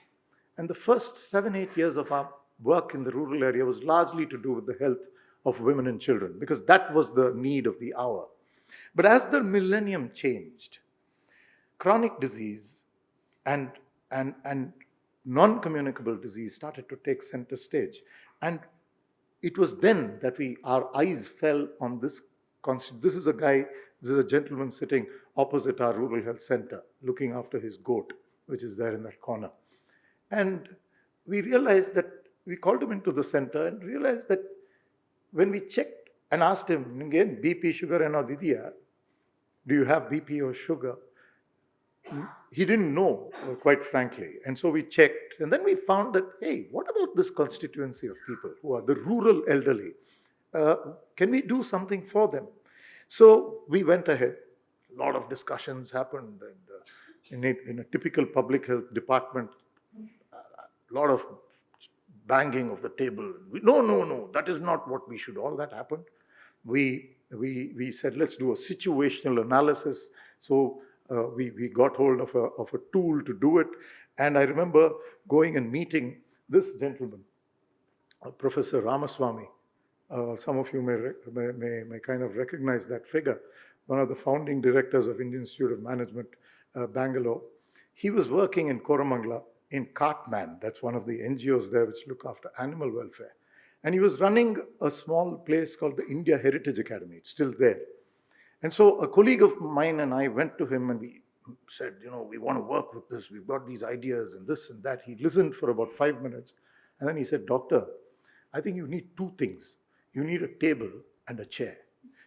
Speaker 3: And the first 7-8 years of our work in the rural area was largely to do with the health of women and children, because that was the need of the hour. But as the millennium changed, chronic disease and non-communicable disease started to take center stage. And it was then that our eyes fell on this. This is a gentleman sitting opposite our rural health center, looking after his goat, which is there in that corner. And we realized that, we called him into the center and realized that when we checked and asked him, again, BP, sugar, and didiya, do you have BP or sugar? He didn't know, quite frankly. And so we checked, and then we found that, hey, what about this constituency of people who are the rural elderly? Can we do something for them? So we went ahead. A lot of discussions happened, and in a typical public health department, a lot of banging of the table. No, that is not what we should. All that happened. We said, let's do a situational analysis. So we got hold of a tool to do it. And I remember going and meeting this gentleman, Professor Ramaswamy. Some of you may kind of recognize that figure, one of the founding directors of Indian Institute of Management, Bangalore. He was working in Koramangala in Cartman. That's one of the NGOs there which look after animal welfare. And he was running a small place called the India Heritage Academy. It's still there. And so a colleague of mine and I went to him and we said, we want to work with this. We've got these ideas and this and that. He listened for about 5 minutes. And then he said, Doctor, I think you need 2 things. You need a table and a chair.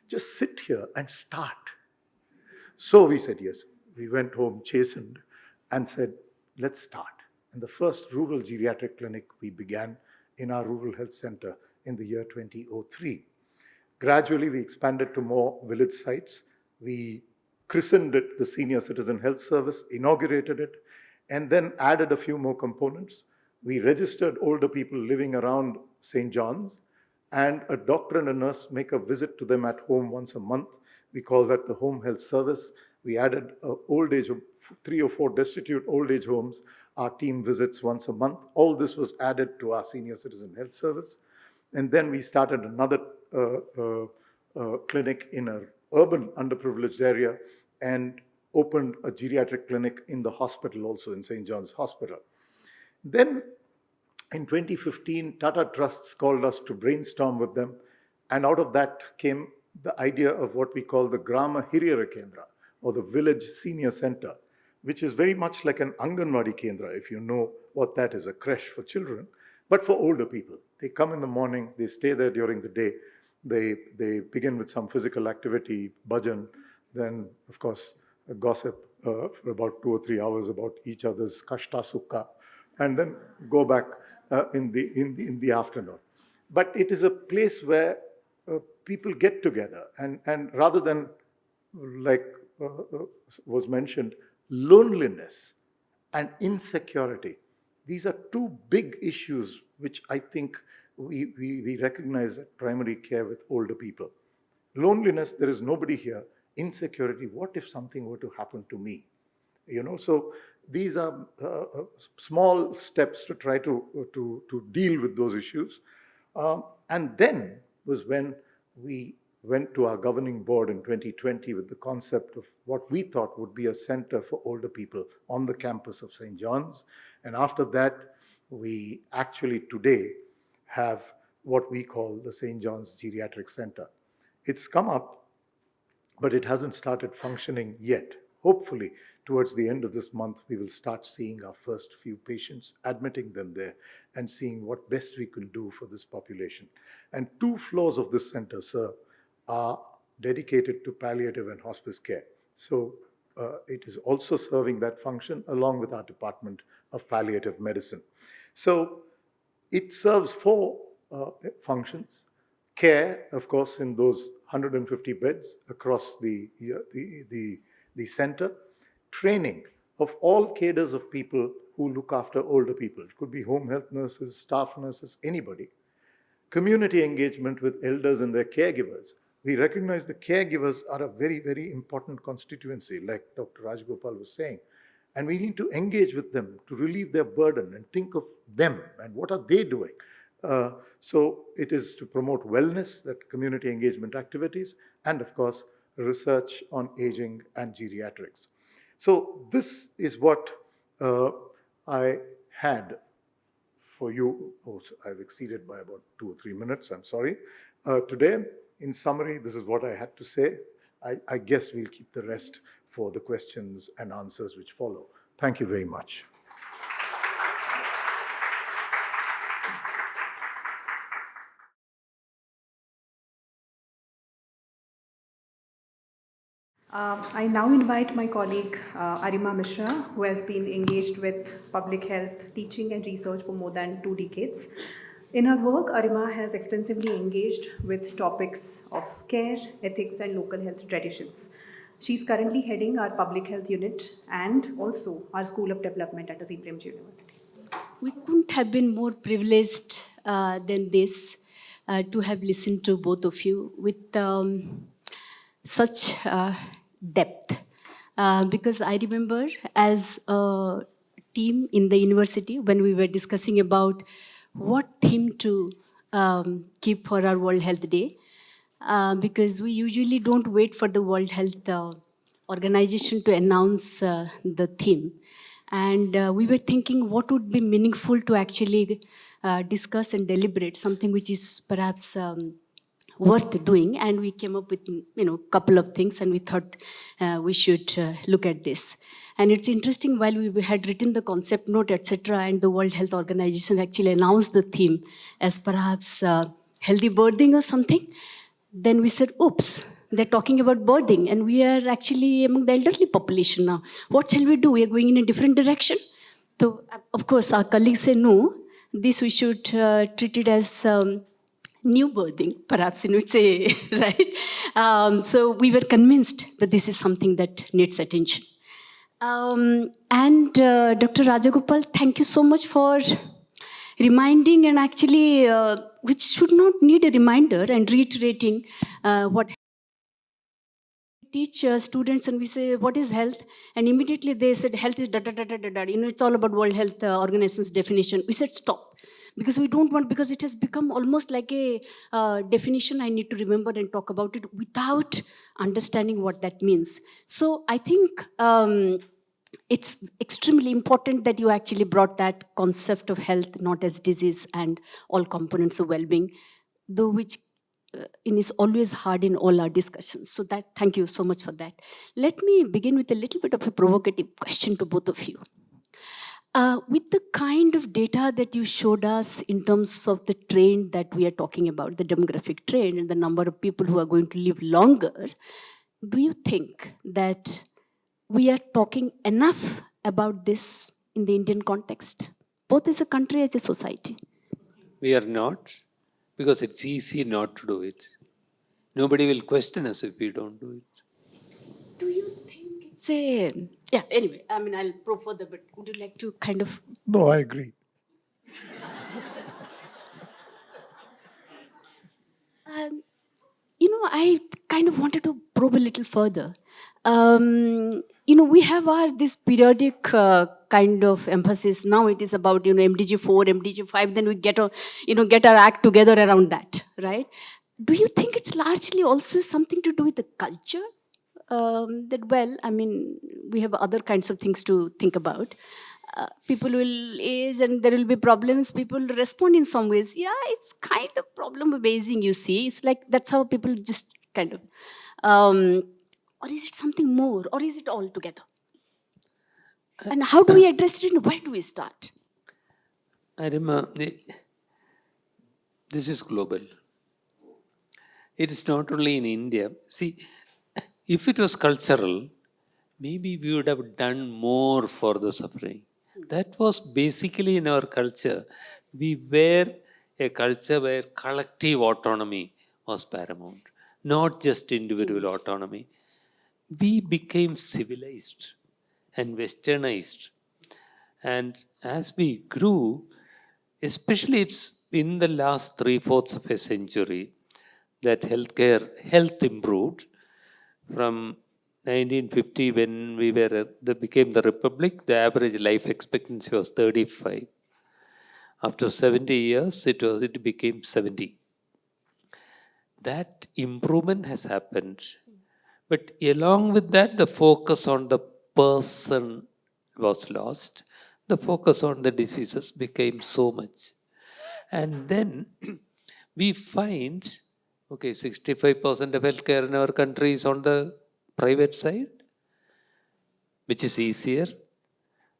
Speaker 3: Just sit here and start. So we said yes. We went home chastened and said, let's start. And the first rural geriatric clinic we began in our rural health center in the year 2003. Gradually, we expanded to more village sites. We christened it the Senior Citizen Health Service, inaugurated it, and then added a few more components. We registered older people living around St. John's, and a doctor and a nurse make a visit to them at home once a month. We call that the home health service. We added old age, 3 or 4 destitute old age homes. Our team visits once a month. All this was added to our Senior Citizen Health Service. And then we started another clinic in an urban underprivileged area and opened a geriatric clinic in the hospital also, in St. John's Hospital. Then In 2015, Tata Trusts called us to brainstorm with them, and out of that came the idea of what we call the Grama Hiriyara Kendra, or the Village Senior Center, which is very much like an Anganwadi Kendra, if you know what that is, a creche for children, but for older people. They come in the morning, they stay there during the day, they begin with some physical activity, bhajan, then, of course, a gossip for about 2 or 3 hours about each other's kashta sukha, and then go back in the afternoon. But it is a place where people get together, and rather than, like was mentioned, loneliness and insecurity. These are two big issues which I think we recognize at primary care with older people. Loneliness, there is nobody here. Insecurity, what if something were to happen to me? So these are small steps to try to deal with those issues. And then was when we went to our governing board in 2020 with the concept of what we thought would be a center for older people on the campus of St. John's. And after that, we actually today have what we call the St. John's Geriatric Center. It's come up, but it hasn't started functioning yet. Hopefully, towards the end of this month, we will start seeing our first few patients, admitting them there, and seeing what best we can do for this population. And 2 floors of this center, sir, are dedicated to palliative and hospice care. So it is also serving that function along with our Department of Palliative Medicine. So it serves 4 functions. Care, of course, in those 150 beds across the center. Training of all cadres of people who look after older people. It could be home health nurses, staff nurses, anybody. Community engagement with elders and their caregivers. We recognize the caregivers are a very, very important constituency, like Dr. Rajgopal was saying. And we need to engage with them to relieve their burden and think of them and what are they doing. So it is to promote wellness, that community engagement activities, and of course, research on aging and geriatrics. So this is what I had for you. Oh, so I've exceeded by about 2 or 3 minutes, I'm sorry. Today, in summary, this is what I had to say. I guess we'll keep the rest for the questions and answers which follow. Thank you very much.
Speaker 1: I now invite my colleague Arima Mishra, who has been engaged with public health teaching and research for more than 2 decades. In her work, Arima has extensively engaged with topics of care, ethics, and local health traditions. She's currently heading our public health unit and also our School of Development at Azim Premji University.
Speaker 4: We couldn't have been more privileged than this to have listened to both of you with such depth. Because I remember as a team in the university when we were discussing about what theme to keep for our World Health Day, because we usually don't wait for the World Health Organization to announce the theme. And we were thinking what would be meaningful to actually discuss and deliberate, something which is perhaps worth doing. And we came up with a couple of things, and we thought we should look at this. And it's interesting, while we had written the concept note, etc., and the World Health Organization actually announced the theme as perhaps healthy birthing or something, then we said, oops, they're talking about birthing, and we are actually among the elderly population now. What shall we do? We are going in a different direction. So, of course, our colleagues say, no, this we should treat it as new birthing, perhaps, would say, right? So we were convinced that this is something that needs attention. And Dr. Rajagopal, thank you so much for reminding, and actually, which should not need a reminder, and reiterating what teach students, and we say, what is health? And immediately they said, health is da da da da da da. It's all about World Health Organization's definition. We said, stop. Because we don't want, because it has become almost like a definition I need to remember and talk about it without understanding what that means. So I think it's extremely important that you actually brought that concept of health not as disease and all components of well-being, though which is always hard in all our discussions. So that, thank you so much for that. Let me begin with a little bit of a provocative question to both of you. With the kind of data that you showed us in terms of the trend that we are talking about, the demographic trend and the number of people who are going to live longer, do you think that we are talking enough about this in the Indian context, both as a country, as a society?
Speaker 2: We are not, because it's easy not to do it. Nobody will question us if we don't do it.
Speaker 4: Do you think it's a... Yeah, anyway, I mean, I'll probe further, but would you like to kind of...
Speaker 3: No, I agree.
Speaker 4: I kind of wanted to probe a little further. We have this periodic kind of emphasis. Now it is about, MDG4, MDG5, then we get our act together around that, right? Do you think it's largely also something to do with the culture? We have other kinds of things to think about. People will age and there will be problems. People respond in some ways. Yeah, it's kind of problem of aging, you see. It's like that's how people just kind of... or is it something more? Or is it all together? And how do we address it and where do we start?
Speaker 2: Arima, this is global. It is not only in India. See, if it was cultural, maybe we would have done more for the suffering. That was basically in our culture. We were a culture where collective autonomy was paramount, not just individual autonomy. We became civilized and westernized. And as we grew, especially it's in the last 3/4 of a century that health improved. From 1950, when we became the republic, the average life expectancy was 35. After 70 years, it became 70. That improvement has happened. But along with that, the focus on the person was lost. The focus on the diseases became so much. And then we find, 65% of healthcare in our country is on the private side, which is easier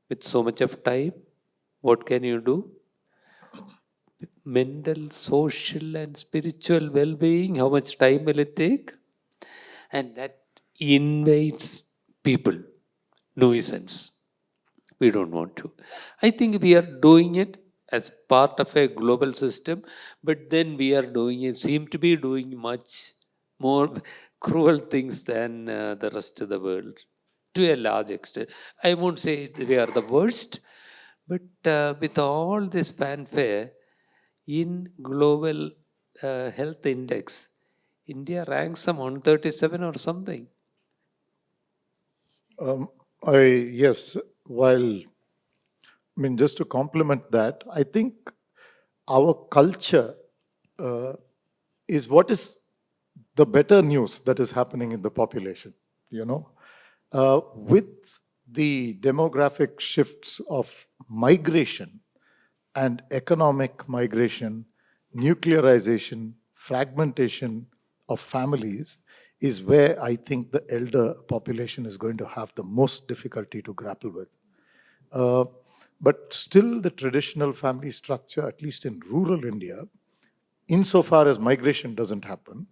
Speaker 2: with so much of time. What can you do? Mental, social, and spiritual well-being, how much time will it take? And that invades people, nuisance. We don't want to. I think we are doing it as part of a global system, but then we are seem to be doing much more cruel things than the rest of the world, to a large extent. I won't say we are the worst, but with all this fanfare, in global health index, India ranks some 137 or something.
Speaker 3: Yes, just to complement that, I think our culture is what is the better news that is happening in the population, with the demographic shifts of migration and economic migration, nuclearization, fragmentation of families is where I think the elder population is going to have the most difficulty to grapple with. But still the traditional family structure, at least in rural India, insofar as migration doesn't happen,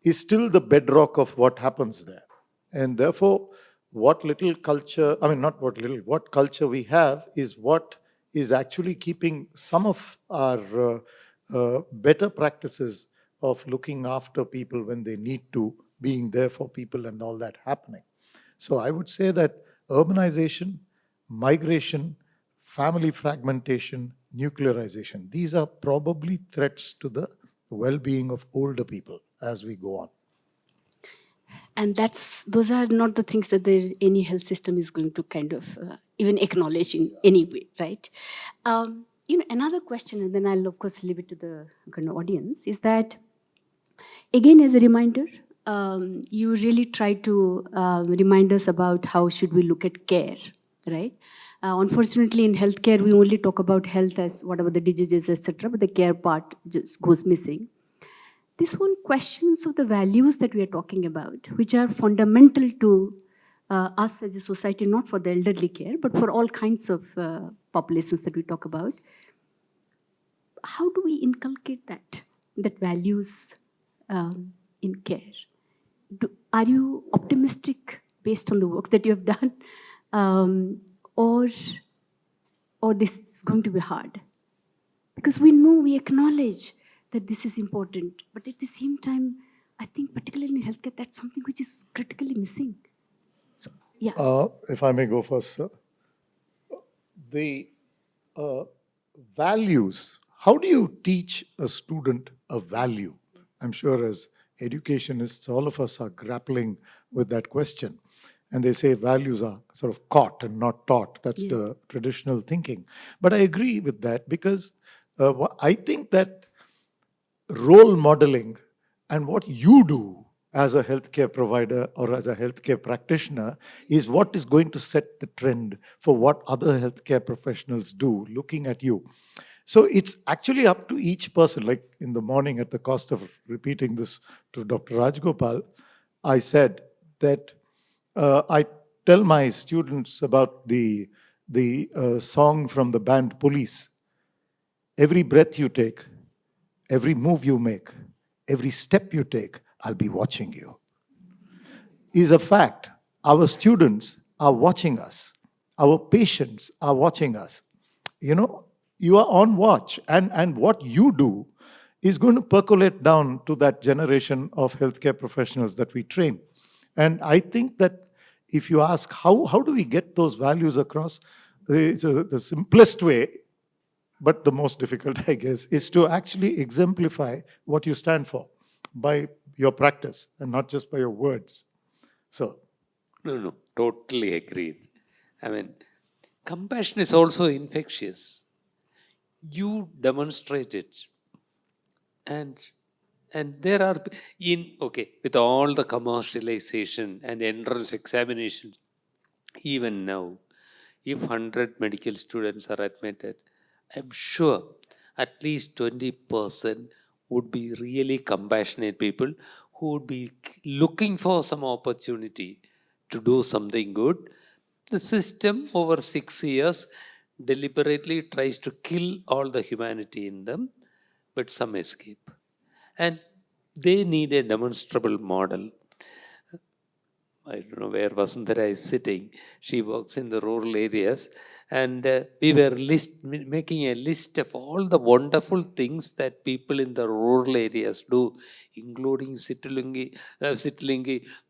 Speaker 3: is still the bedrock of what happens there. And therefore, what culture we have is what is actually keeping some of our better practices of looking after people when they need to, being there for people and all that happening. So I would say that urbanization, migration, family fragmentation, nuclearization, these are probably threats to the well-being of older people as we go on.
Speaker 4: And those are not the things that any health system is going to kind of even acknowledge in any way, right? Another question, and then I'll of course leave it to the kind of audience, is that, again, as a reminder, you really try to remind us about how should we look at care right? Unfortunately, in healthcare, we only talk about health as whatever the diseases, etc., but the care part just goes missing. This whole questions of the values that we are talking about, which are fundamental to us as a society, not for the elderly care, but for all kinds of populations that we talk about. How do we inculcate that values in care? Are you optimistic based on the work that you have done, um, or this is going to be hard? Because we know, we acknowledge that this is important, but at the same time, I think particularly in healthcare, that's something which is critically missing. So, yeah.
Speaker 3: If I may go first, sir. The values, how do you teach a student a value? I'm sure as educationists, all of us are grappling with that question. And they say values are sort of caught and not taught. That's
Speaker 4: Yes.
Speaker 3: the traditional thinking. But I agree with that because I think that role modeling and what you do as a healthcare provider or as a healthcare practitioner is what is going to set the trend for what other healthcare professionals do, looking at you. So it's actually up to each person. Like in the morning, at the cost of repeating this to Dr. Rajgopal, I said that I tell my students about the song from the band Police. Every breath you take, every move you make, every step you take, I'll be watching you. Is a fact. Our students are watching us. Our patients are watching us. You know, you are on watch. And what you do is going to percolate down to that generation of healthcare professionals that we train. And I think that if you ask, how do we get those values across? The simplest way, but the most difficult, I guess, is to actually exemplify what you stand for by your practice and not just by your words. So,
Speaker 2: No, totally agreed. I mean, compassion is also infectious. You demonstrate it. And there are with all the commercialization and entrance examination, even now, if 100 medical students are admitted, I'm sure at least 20% would be really compassionate people who would be looking for some opportunity to do something good. The system over 6 years deliberately tries to kill all the humanity in them, but some escape. And they need a demonstrable model. I don't know where Vasundhara is sitting. She works in the rural areas, and we were making a list of all the wonderful things that people in the rural areas do, including Sitlingi,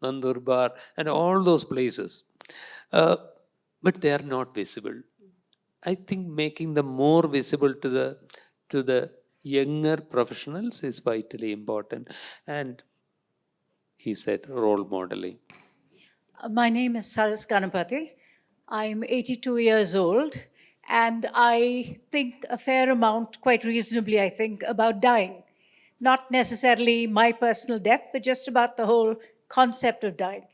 Speaker 2: Nandurbar, and all those places. But they are not visible. I think making them more visible to the younger professionals is vitally important. And he said role modeling.
Speaker 5: My name is Saras Ganapati. I'm 82 years old, and I think a fair amount, quite reasonably, I think, about dying. Not necessarily my personal death, but just about the whole concept of dying,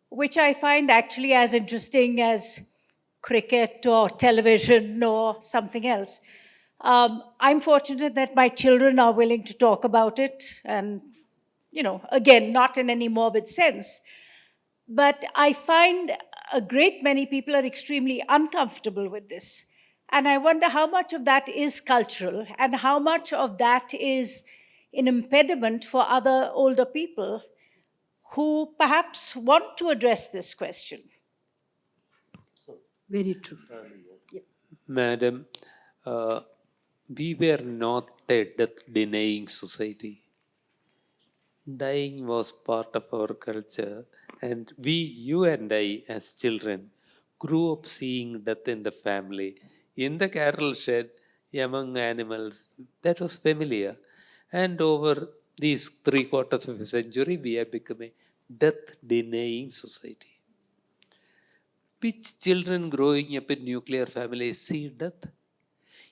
Speaker 5: which I find actually as interesting as cricket or television or something else. I'm fortunate that my children are willing to talk about it, and, again, not in any morbid sense. But I find a great many people are extremely uncomfortable with this. And I wonder how much of that is cultural and how much of that is an impediment for other older people who perhaps want to address this question.
Speaker 4: Very true.
Speaker 2: Madam, we were not a death denying society. Dying was part of our culture, and you and I, as children, grew up seeing death in the family, in the cattle shed, among animals. That was familiar. And over these 3/4 of a century, we have become a death denying society. Which children growing up in nuclear families see death?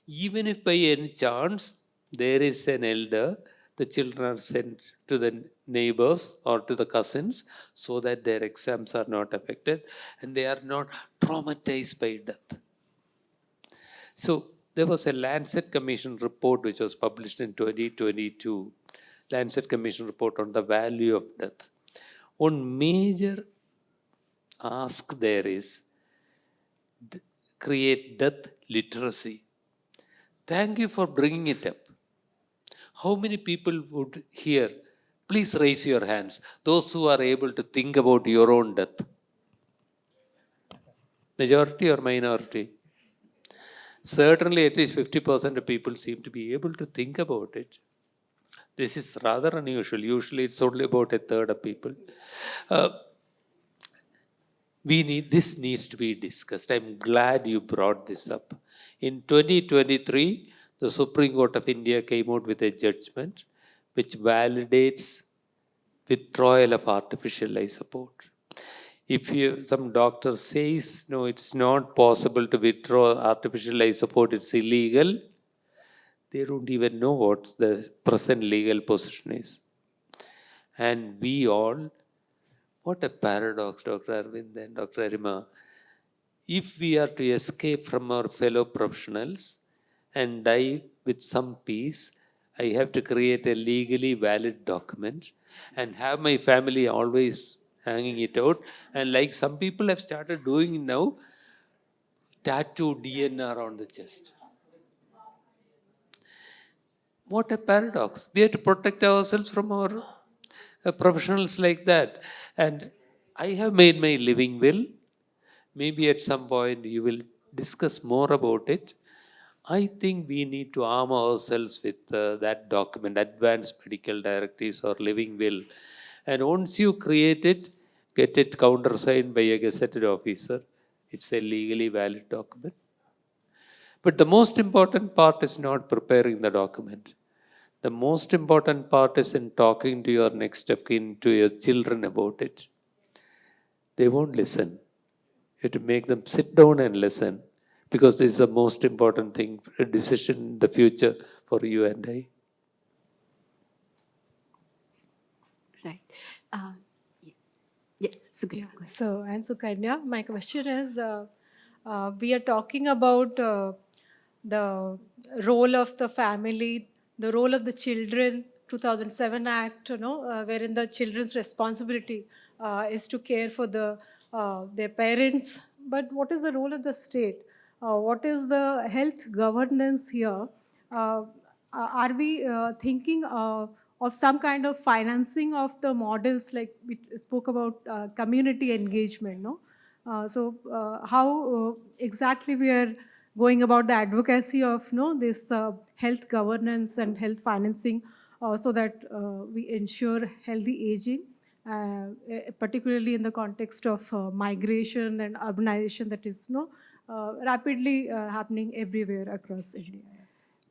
Speaker 2: Even if by any chance there is an elder, the children are sent to the neighbors or to the cousins so that their exams are not affected and they are not traumatized by death. So there was a Lancet Commission report which was published in 2022, Lancet Commission report on the value of death. One major ask there is create death literacy. Thank you for bringing it up. How many people would hear? Please raise your hands. Those who are able to think about your own death. Majority or minority? Certainly, at least 50% of people seem to be able to think about it. This is rather unusual. Usually, it's only about a third of people. This needs to be discussed. I'm glad you brought this up. In 2023, the Supreme Court of India came out with a judgment which validates withdrawal of artificial life support. If some doctor says, no, it's not possible to withdraw artificial life support, it's illegal, they don't even know what the present legal position is. And we all, what a paradox, Dr. Arvind and Dr. Arima. If we are to escape from our fellow professionals and die with some peace, I have to create a legally valid document and have my family always hanging it out. And like some people have started doing now, tattoo DNR on the chest. What a paradox. We have to protect ourselves from our professionals like that. And I have made my living will. Maybe at some point you will discuss more about it. I think we need to arm ourselves with that document, advanced medical directives or living will. And once you create it, get it countersigned by a gazetted officer. It's a legally valid document. But the most important part is not preparing the document. The most important part is in talking to your next of kin, to your children about it. They won't listen. You have to make them sit down and listen, because this is the most important thing, a decision in the future for you and I.
Speaker 4: Right. Yes, Sukanya.
Speaker 6: So I'm Sukanya. My question is, we are talking about the role of the family, the role of the children, 2007 Act, wherein the children's responsibility is to care for their parents. But what is the role of the state? What is the health governance here? Are we thinking of some kind of financing of the models, like we spoke about community engagement, no? How exactly we are going about the advocacy of this health governance and health financing, so that we ensure healthy aging, particularly in the context of migration and urbanization that is rapidly happening everywhere across India.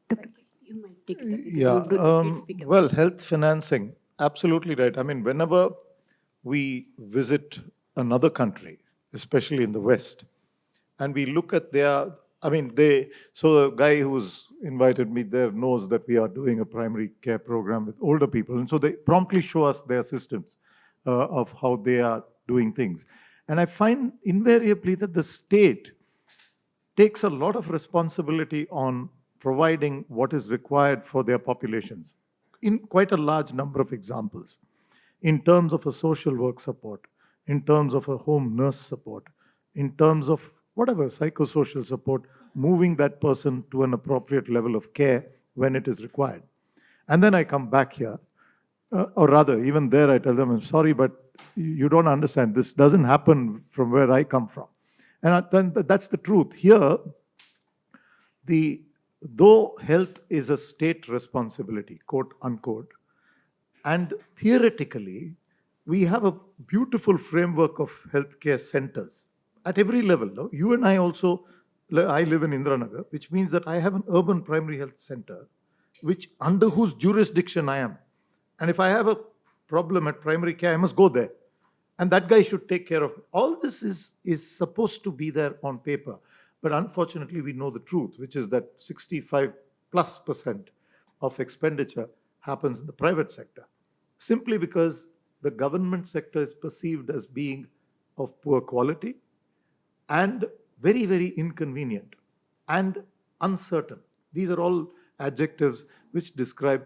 Speaker 4: Dr. You might take it up.
Speaker 3: Yeah, well, health financing, absolutely right. I mean, whenever we visit another country, especially in the West, and we look at their, so the guy who's invited me there knows that we are doing a primary care program with older people. And so they promptly show us their systems of how they are doing things. And I find invariably that the state takes a lot of responsibility on providing what is required for their populations in quite a large number of examples, in terms of a social work support, in terms of a home nurse support, in terms of whatever, psychosocial support, moving that person to an appropriate level of care when it is required. And then I come back here, or rather, even there I tell them, I'm sorry, but you don't understand. This doesn't happen from where I come from. And then that's the truth. Here, though health is a state responsibility, quote unquote, and theoretically, we have a beautiful framework of healthcare centers at every level. No? You and I also, I live in Indranagar, which means that I have an urban primary health center, which under whose jurisdiction I am. And if I have a problem at primary care, I must go there. And that guy should take care of it. All this is supposed to be there on paper. But unfortunately, we know the truth, which is that 65+% of expenditure happens in the private sector. simply because the government sector is perceived as being of poor quality and very, very inconvenient and uncertain. These are all adjectives which describe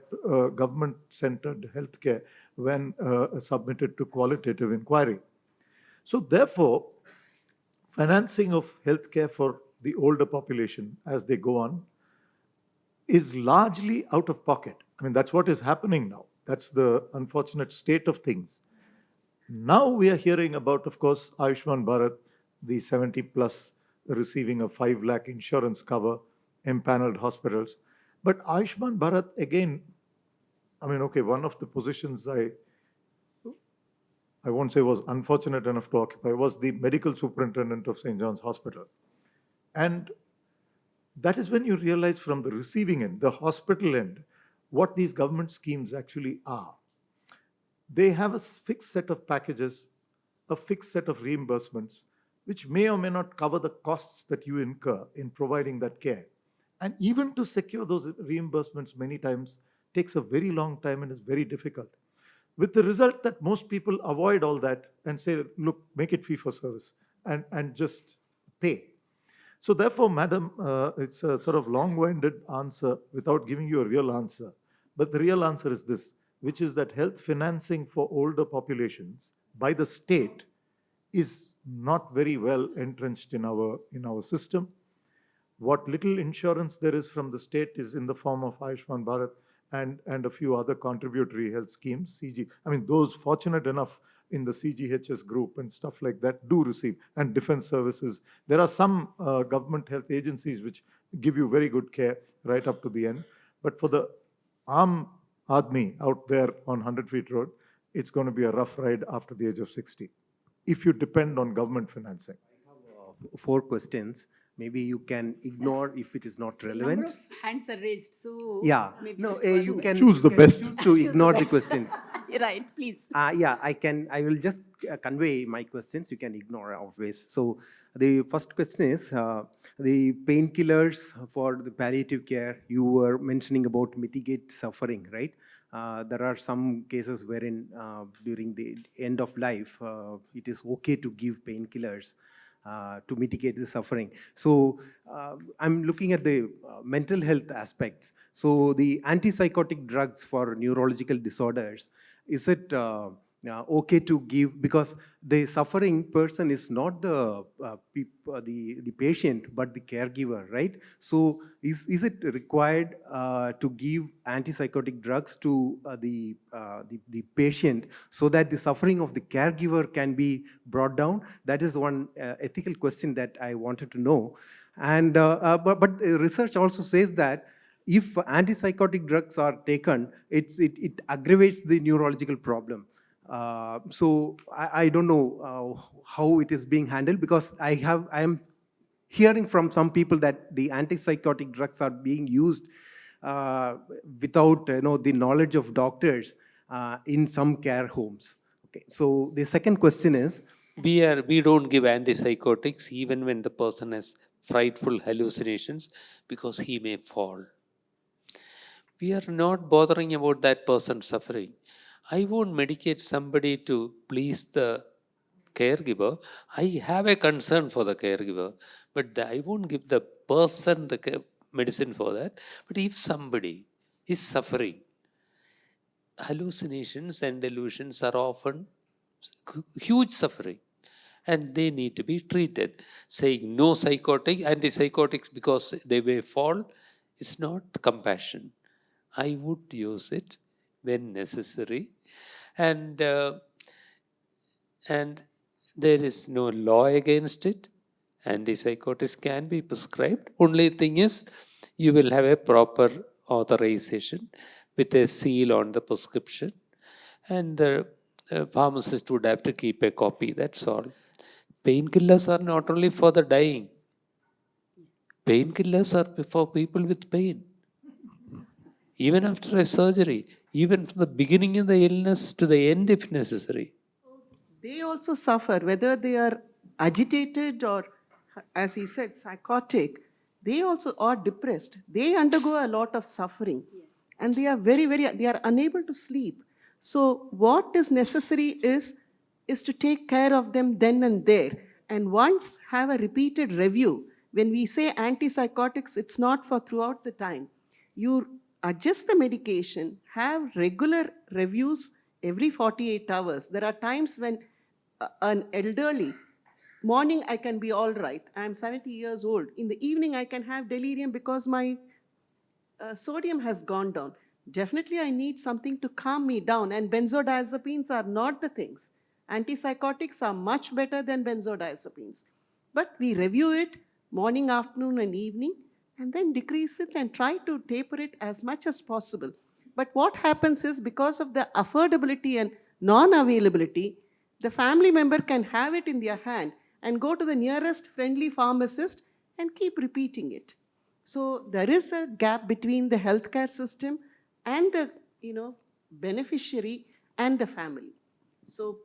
Speaker 3: government-centered healthcare when submitted to qualitative inquiry. So therefore, financing of healthcare for the older population as they go on is largely out of pocket. I mean, that's what is happening now. That's the unfortunate state of things. Now we are hearing about, of course, Ayushman Bharat, the 70 plus receiving a 5 lakh insurance cover, empaneled hospitals. But Ayushman Bharat, again, I mean, okay, one of the positions I won't say was unfortunate enough to occupy was the medical superintendent of St. John's Hospital. And that is when you realize from the receiving end, the hospital end, what these government schemes actually are. They have a fixed set of packages, a fixed set of reimbursements, which may or may not cover the costs that you incur in providing that care. And even to secure those reimbursements many times takes a very long time and is very difficult. With the result that most people avoid all that and say, look, make it fee for service and just pay. So therefore, madam, it's a sort of long-winded answer without giving you a real answer. But the real answer is this, which is that health financing for older populations by the state is not very well entrenched in our system. What little insurance there is from the state is in the form of Ayushman Bharat and a few other contributory health schemes, CG. I mean, those fortunate enough in the CGHS group and stuff like that do receive, and defense services. There are some government health agencies which give you very good care right up to the end. But for the Aam Admi out there on 100 Feet Road, it's going to be a rough ride after the age of 60, if you depend on government financing.
Speaker 7: 4 questions. Maybe you can ignore if it is not relevant.
Speaker 4: Number of hands are raised, so
Speaker 7: Yeah,
Speaker 4: maybe
Speaker 7: no,
Speaker 4: just
Speaker 7: you
Speaker 4: one.
Speaker 7: can
Speaker 3: Choose the best.
Speaker 7: choose to ignore the questions.
Speaker 4: Right, please.
Speaker 7: Yeah, I will just convey my questions. You can ignore always. So the first question is the painkillers for the palliative care. You were mentioning about mitigate suffering, right? There are some cases wherein during the end of life, it is okay to give painkillers to mitigate the suffering. So I'm looking at the mental health aspects. So the antipsychotic drugs for neurological disorders, is it okay to give, because the suffering person is not the patient but the caregiver, right? So is it required to give antipsychotic drugs to the patient so that the suffering of the caregiver can be brought down? That is one ethical question that I wanted to know. And but research also says that if antipsychotic drugs are taken, it aggravates the neurological problem. So I don't know how it is being handled, because I am hearing from some people that the antipsychotic drugs are being used without the knowledge of doctors in some care homes. Okay. So the second question is,
Speaker 2: We don't give antipsychotics even when the person has frightful hallucinations, because he may fall. We are not bothering about that person's suffering. I won't medicate somebody to please the caregiver. I have a concern for the caregiver, but I won't give the person the medicine for that. But if somebody is suffering, hallucinations and delusions are often huge suffering, and they need to be treated. Saying no antipsychotics because they may fall is not compassion. I would use it when necessary, and there is no law against it. Antipsychotics can be prescribed. Only thing is, you will have a proper authorization with a seal on the prescription, and the pharmacist would have to keep a copy. That's all. Painkillers are not only for the dying. Painkillers are for people with pain. Even after a surgery, even from the beginning of the illness to the end if necessary.
Speaker 8: They also suffer, whether they are agitated or, as he said, psychotic. They also are depressed. They undergo a lot of suffering. And they are they are unable to sleep. So what is necessary is to take care of them then and there. And once have a repeated review. When we say antipsychotics, it's not for throughout the time. You adjust the medication, have regular reviews every 48 hours. There are times when an elderly, morning I can be all right. I'm 70 years old. In the evening, I can have delirium because my sodium has gone down. Definitely, I need something to calm me down, and benzodiazepines are not the things. Antipsychotics are much better than benzodiazepines. But we review it morning, afternoon, and evening, and then decrease it and try to taper it as much as possible. But what happens is, because of the affordability and non availability, the family member can have it in their hand and go to the nearest friendly pharmacist and keep repeating it. So there is a gap between the healthcare system and the beneficiary and the family. So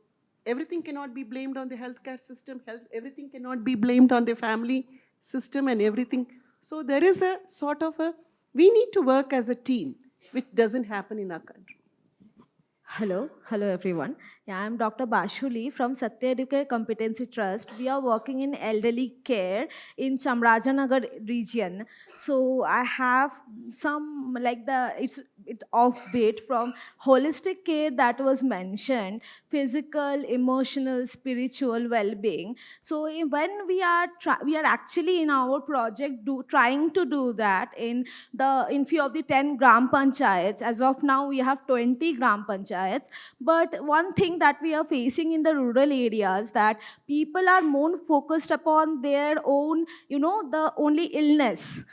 Speaker 8: everything cannot be blamed on the healthcare system. Everything cannot be blamed on the family system and everything. So there is a sort of we need to work as a team, which doesn't happen in our country.
Speaker 9: Hello everyone. Yeah, I'm Dr. Bashuli from Satya Educare Competency Trust. We are working in elderly care in Chamrajanagar region. So I have some it's offbeat from holistic care that was mentioned, physical, emotional, spiritual well-being. So when we are actually in our project trying to do that in few of the 10 gram panchayats. As of now, we have 20 gram panchayats. But one thing that we are facing in the rural areas, that people are more focused upon their own, the only illness,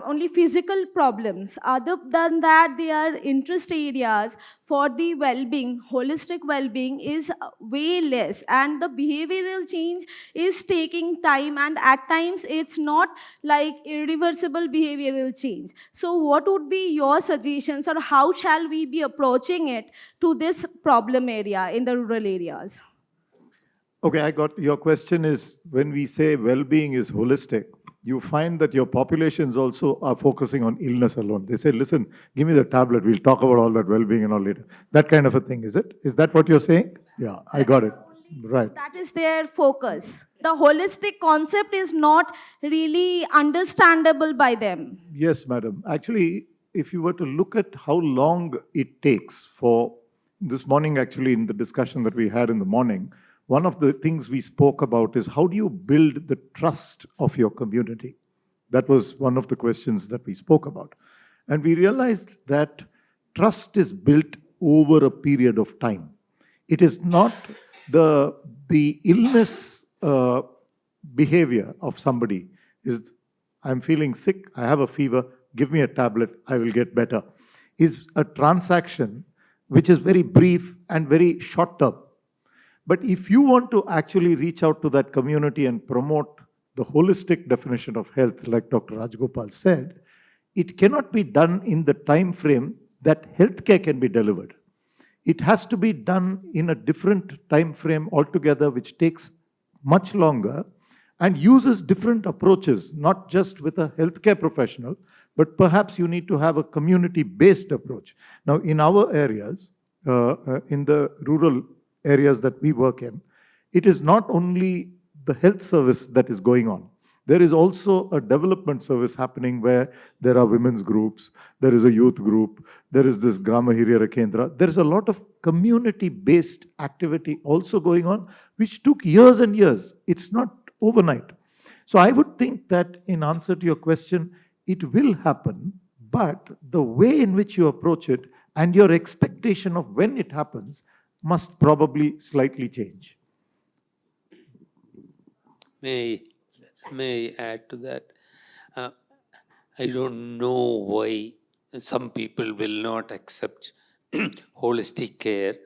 Speaker 9: only physical problems. Other than that, their interest areas for the well-being, holistic well-being, is way less, and the behavioral change is taking time, and at times it's not like irreversible behavioral change. So what would be your suggestions, or how shall we be approaching it to this problem area in the rural areas?
Speaker 3: Okay, I got your question is, when we say well-being is holistic, you find that your populations also are focusing on illness alone. They say, listen, give me the tablet, we'll talk about all that well-being and all later. That kind of a thing, is it? Is that what you're saying? Yeah, I got it. Right.
Speaker 9: That is their focus. The holistic concept is not really understandable by them.
Speaker 3: Yes, madam. Actually, if you were to look at how long it takes for this morning, actually, in the discussion that we had in the morning, one of the things we spoke about is how do you build the trust of your community? That was one of the questions that we spoke about. And we realized that trust is built over a period of time. It is not the illness behavior of somebody is, I'm feeling sick, I have a fever, give me a tablet, I will get better, is a transaction which is very brief and very short term. But if you want to actually reach out to that community and promote the holistic definition of health, like Dr. Rajgopal said, it cannot be done in the time frame that healthcare can be delivered. It has to be done in a different time frame altogether, which takes much longer and uses different approaches, not just with a healthcare professional, but perhaps you need to have a community-based approach. Now, in our areas, in the rural areas that we work in, it is not only the health service that is going on. There is also a development service happening where there are women's groups, there is a youth group, there is this Grama Hiriyara Kendra. There is a lot of community-based activity also going on, which took years and years. It's not overnight. So I would think that in answer to your question, it will happen, but the way in which you approach it and your expectation of when it happens must probably slightly change.
Speaker 2: May I add to that? I don't know why some people will not accept holistic care.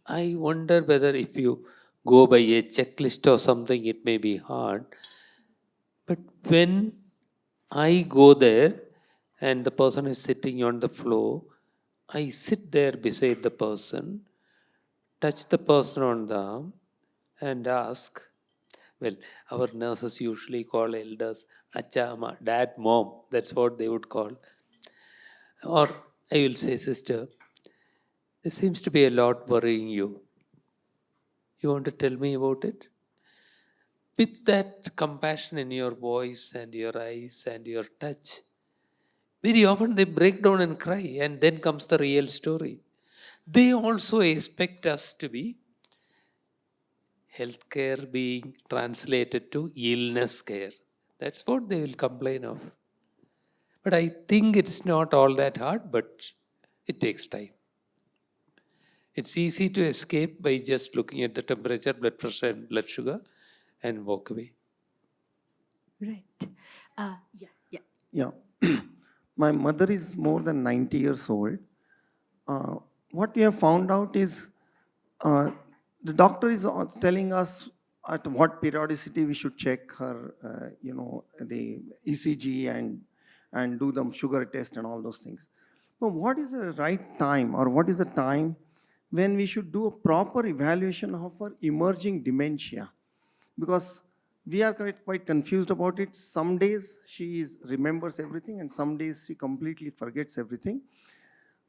Speaker 2: I wonder whether if you go by a checklist or something, it may be hard. But when I go there and the person is sitting on the floor, I sit there beside the person, touch the person on the arm, and ask. Well, our nurses usually call elders Acha, Amma, Dad, Mom. That's what they would call. Or I will say, Sister, There seems to be a lot worrying you. You want to tell me about it? With that compassion in your voice and your eyes and your touch, very often they break down and cry, and then comes the real story. They also expect us to be healthcare being translated to illness care. That's what they will complain of. But I think it's not all that hard, but it takes time. It's easy to escape by just looking at the temperature, blood pressure, and blood sugar and walk away.
Speaker 4: Right. Yeah.
Speaker 10: Yeah. My mother is more than 90 years old. What we have found out is the doctor is telling us at what periodicity we should check her, the ECG and do the sugar test and all those things. But what is the right time, or what is the time when we should do a proper evaluation of her emerging dementia? Because we are quite confused about it. Some days she remembers everything, and some days she completely forgets everything.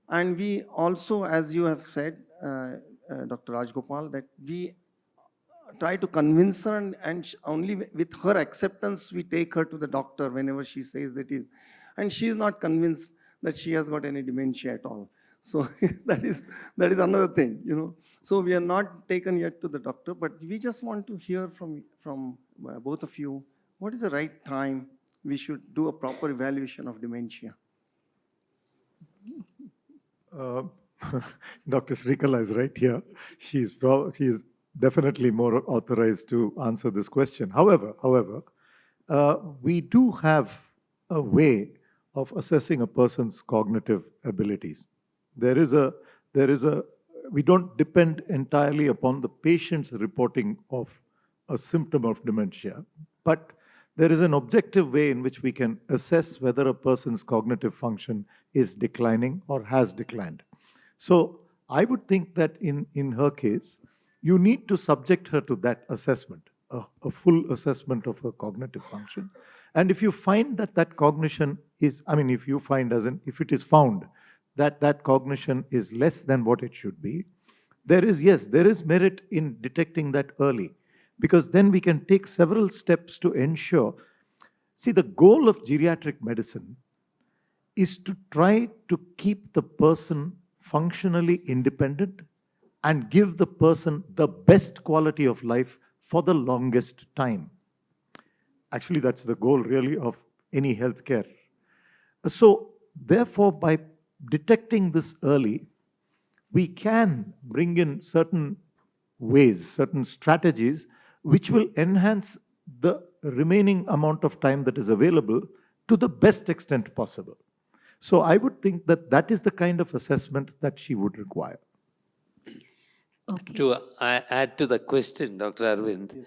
Speaker 10: And we also, as you have said, Dr. Rajgopal, that we try to convince her, and only with her acceptance we take her to the doctor whenever she says that and she is not convinced that she has got any dementia at all. So that is another thing, So we are not taken yet to the doctor, but we just want to hear from both of you, what is the right time we should do a proper evaluation of dementia?
Speaker 3: Dr. Srikala is right here. She is definitely more authorized to answer this question. However, we do have a way of assessing a person's cognitive abilities. We don't depend entirely upon the patient's reporting of a symptom of dementia, but there is an objective way in which we can assess whether a person's cognitive function is declining or has declined. So I would think that in her case, you need to subject her to that assessment, a full assessment of her cognitive function. And if you find that cognition is, if it is found that cognition is less than what it should be, there is merit in detecting that early, because then we can take several steps to ensure. See, the goal of geriatric medicine is to try to keep the person functionally independent and give the person the best quality of life for the longest time. Actually, that's the goal really of any healthcare. So therefore, by detecting this early, we can bring in certain ways, certain strategies, which will enhance the remaining amount of time that is available to the best extent possible. So I would think that is the kind of assessment that she would require.
Speaker 4: Okay.
Speaker 2: To add to the question, Dr. Arvind,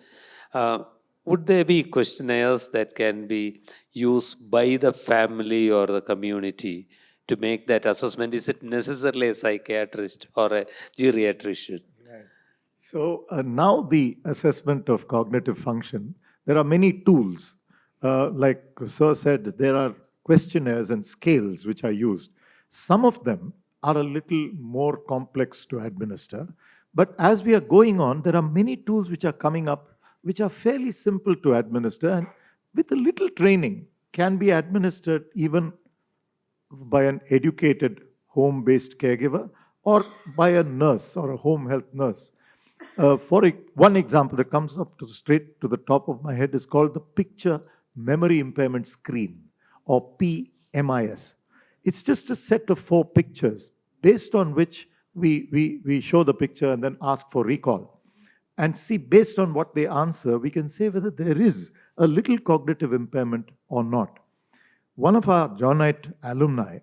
Speaker 2: would there be questionnaires that can be used by the family or the community to make that assessment? Is it necessarily a psychiatrist or a geriatrician?
Speaker 3: So now the assessment of cognitive function, there are many tools. Like Sir said, there are questionnaires and scales which are used. Some of them are a little more complex to administer. But as we are going on, there are many tools which are coming up which are fairly simple to administer, and with a little training can be administered even by an educated home-based caregiver or by a nurse or a home health nurse. One example that comes up straight to the top of my head is called the Picture Memory Impairment Screen, or PMIS. It's just a set of 4 pictures based on which we show the picture and then ask for recall. And see, based on what they answer, we can say whether there is a little cognitive impairment or not. One of our Johnite alumni,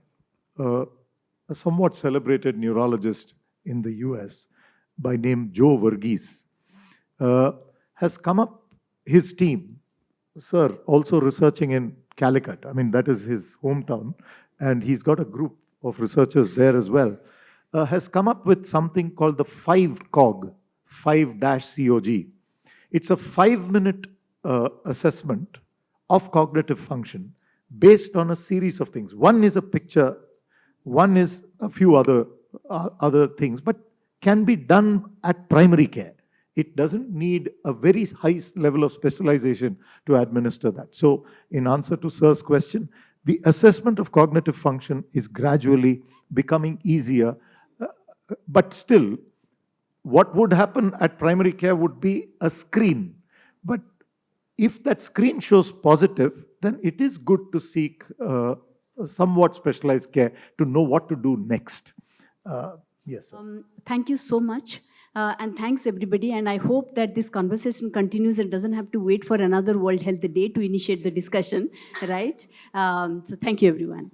Speaker 3: a somewhat celebrated neurologist in the US by name Joe Verghese, has come up, his team, sir, also researching in Calicut. That is his hometown, and he's got a group of researchers there as well, has come up with something called the 5-COG. It's a 5-minute assessment of cognitive function based on a series of things. One is a picture, one is a few other other things, but can be done at primary care. It doesn't need a very high level of specialization to administer that. So in answer to Sir's question, the assessment of cognitive function is gradually becoming easier, but still, what would happen at primary care would be a screen. But if that screen shows positive, then it is good to seek somewhat specialized care to know what to do next. Yes. Sir.
Speaker 4: Thank you so much. And thanks everybody. And I hope that this conversation continues and doesn't have to wait for another World Health Day to initiate the discussion, right? So thank you everyone.